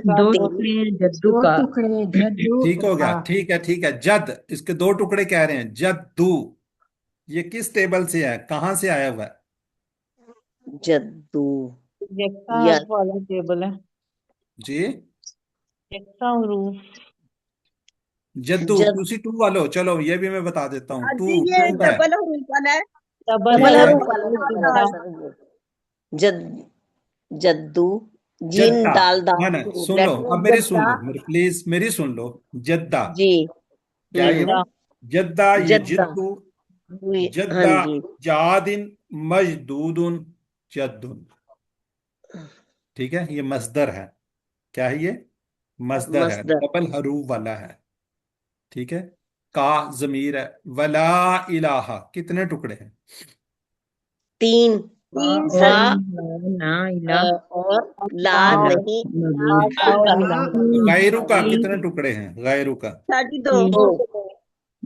दो तेरी टुकड़े हैं जद्दू दो का टुकड़े जद्दू ठीक हो गया, का ठीक है, ठीक है। जद, इसके 2 टुकड़े कह रहे हैं। जद्दू ये किस टेबल से है, कहाँ से आया हुआ है? जद्दू यकसा या हर्फ वाला टेबल है जी यकसा हरूफ जद्दू जद क्यूसी 2 वालों, चलो ये भी मैं बता देता हूँ। जी ये 2 है। डबल हरूफ वाला है डबल डबल ठीक है। हरूफ वाला नहीं दाल सर ये जद जद्दू जीन जद्दा, दाल ना दाल ना सुन लो, लेटर अब मेरी सुन जद्दा लो, मेरी प्लीज मेरी सुन लो। जद्दा जी क्या है ये जद्दा जद्दा, ये जद्दा जिद्दू, हाँ जद्दा, जी जादिन, मजदूदुन, जद्दुन, ٹھیک ہے، یہ مصدر ہے. کیا ہے یہ؟ مصدر ہے، مصدر ڈبل حروف والا ہے. ٹھیک ہے. کا ضمیر ہے. ولا الہ کتنے ٹکڑے ہیں؟ 3 تین وا سر نا الہ اور لا الہ نہیں غیرو کا کتنے ٹکڑے ہیں؟ غیرو کا 32 دو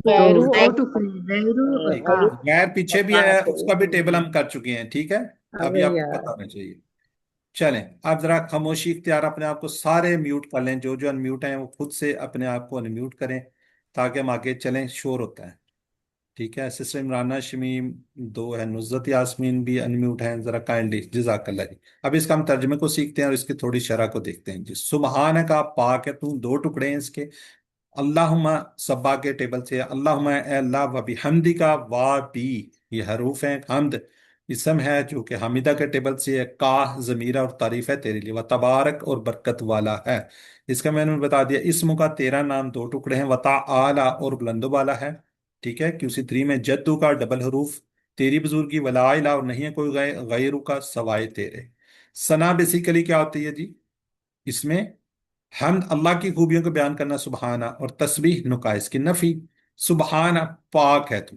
غیرو غیر او ٹکڑے غیرو اور ٹھیک کا ہے. غیر پیچھے بھی آیا ہے، اس کا بھی ٹیبل ہم کر چکے ہیں. ٹھیک ہے، ابھی آپ کو پتہ ہونا چاہیے. چلیں آپ ذرا خاموشی اختیار اپنے آپ کو سارے میوٹ کر لیں، جو ان میوٹ ہیں وہ خود سے اپنے آپ کو ان میوٹ کریں تاکہ ہم آگے چلیں. شور ہوتا ہے. ٹھیک ہے. سسٹر عمرانہ شمیم 2 ہے، نصرت یاسمین بھی ان میوٹ ہیں. ذرا کائنڈلی جزاک اللہ جی. اب اس کا ہم ترجمے کو سیکھتے ہیں اور اس کی تھوڑی شرح کو دیکھتے ہیں. جی سبحان کا پاک ہے تو، 2 ٹکڑے ہیں اس کے. اللہم سبا کے ٹیبل سے، اللہم اے اللہ، و بحمدی کا وا بی یہ حروف ہیں. حمد اسم ہے جو کہ حمیدہ کے ٹیبل سے ہے. کا ضمیر اور تعریف ہے تیرے لیے. و تبارک اور برکت والا ہے. اس کا میں نے بتا دیا اسم کا 13 نام 2 ٹکڑے ہیں. و تعالی اور بلند والا ہے. ٹھیک ہے. QC3 میں جدو کا ڈبل حروف، تیری بزرگی. ولا الہ اور نہیں ہے کوئی غیرو کا سوائے تیرے. ثنا بیسیکلی کیا ہوتی ہے جی؟ اس میں حمد اللہ کی خوبیوں کو بیان کرنا سبحانہ، اور تسبیح نقائص کی نفی. سبحانہ پاک ہے تو.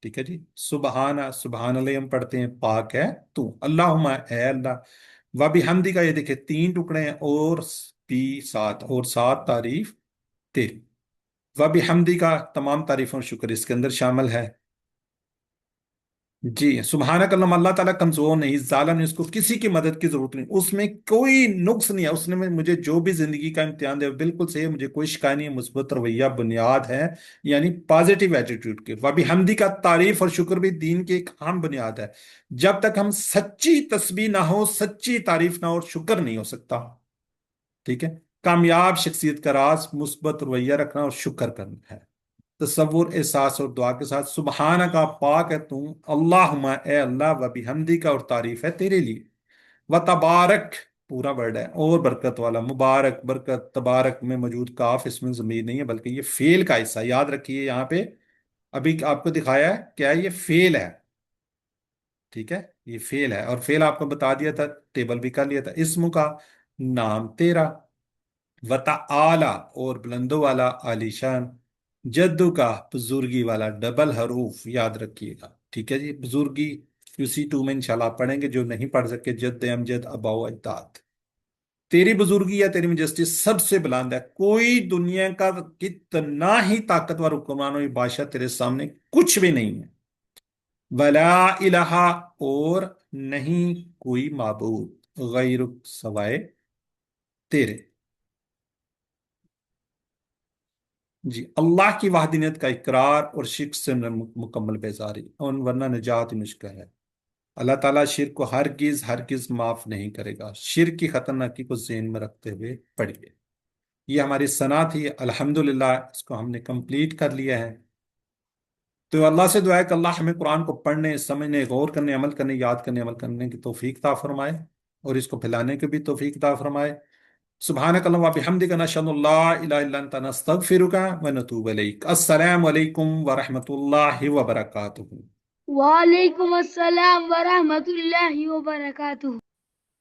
ٹھیک ہے جی. سبحانہ سبحان اللہ ہم پڑھتے ہیں، پاک ہے تو. اللہم اے اللہ. و بحمدی کا یہ دیکھیں 3 ٹکڑے ہیں اور بھی 7 اور 7 تعریف تیری. و بحمدی کا تمام تعریف اور شکر اس کے اندر شامل ہے. جی سبحانک اللہم، اللہ تعالیٰ کمزور نہیں، ظالم نہیں، اس کو کسی کی مدد کی ضرورت نہیں، اس میں کوئی نقص نہیں ہے. اس نے مجھے جو بھی زندگی کا امتحان دیا بالکل صحیح ہے، مجھے کوئی شکایت نہیں ہے. مثبت رویہ بنیاد ہے، یعنی پازیٹیو ایٹیٹیوڈ کے. وبحمدی کا تعریف اور شکر بھی دین کی ایک اہم بنیاد ہے. جب تک ہم سچی تسبیح نہ ہو، سچی تعریف نہ ہو، اور شکر نہیں ہو سکتا. ٹھیک ہے. کامیاب شخصیت کا راز مثبت رویہ رکھنا اور شکر کرنا ہے. تصور، احساس اور دعا کے ساتھ سبحانہ کا پاک ہے تو، اللہم اے اللہ، و بحمدی کا اور تعریف ہے تیرے لیے. و تبارک پورا ورڈ ہے، اور برکت والا. مبارک برکت تبارک میں موجود کاف اس میں ضمیر نہیں ہے بلکہ یہ فعل کا حصہ. یاد رکھیے یہاں پہ ابھی آپ کو دکھایا ہے کیا ہے، یہ فعل ہے. ٹھیک ہے، یہ فعل ہے، اور فعل آپ کو بتا دیا تھا، ٹیبل بھی کر لیا تھا. اسم کا نام تیرا. و تعالی اور بلندو والا، عالی شان. جدو کا بزرگی والا ڈبل حروف یاد رکھیے گا. ٹھیک ہے جی. بزرگی QC2 میں انشاءاللہ آپ پڑھیں گے، جو نہیں پڑھ سکے جد امجد اباؤ اجداد. تیری بزرگی یا تیری مجسٹی سب سے بلند ہے. کوئی دنیا کا کتنا ہی طاقتور حکمران و بادشاہ تیرے سامنے کچھ بھی نہیں ہے. ولا الہ اور نہیں کوئی معبود غیر سوائے تیرے. جی اللہ کی وحدانیت کا اقرار اور شرک سے مکمل بیزاری، ورنہ نجات مشکل ہے. اللہ تعالیٰ شرک کو ہرگز ہرگز معاف نہیں کرے گا. شرک کی خطرناکی کو ذہن میں رکھتے ہوئے پڑھیے. یہ ہماری ثنا تھی، الحمدللہ اس کو ہم نے کمپلیٹ کر لیا ہے. تو اللہ سے دعا ہے کہ اللہ ہمیں قرآن کو پڑھنے، سمجھنے، غور کرنے، عمل کرنے، یاد کرنے، عمل کرنے کی توفیق عطا فرمائے، اور اس کو پھیلانے کی بھی توفیق عطا فرمائے. سبحانک اللہم و بحمدک، نشہد ان لا الہ الا انت، نستغفرک و نتوب الیک. السلام علیکم ورحمۃ اللہ وبرکاتہ. وعلیکم السلام ورحمۃ اللہ وبرکاتہ.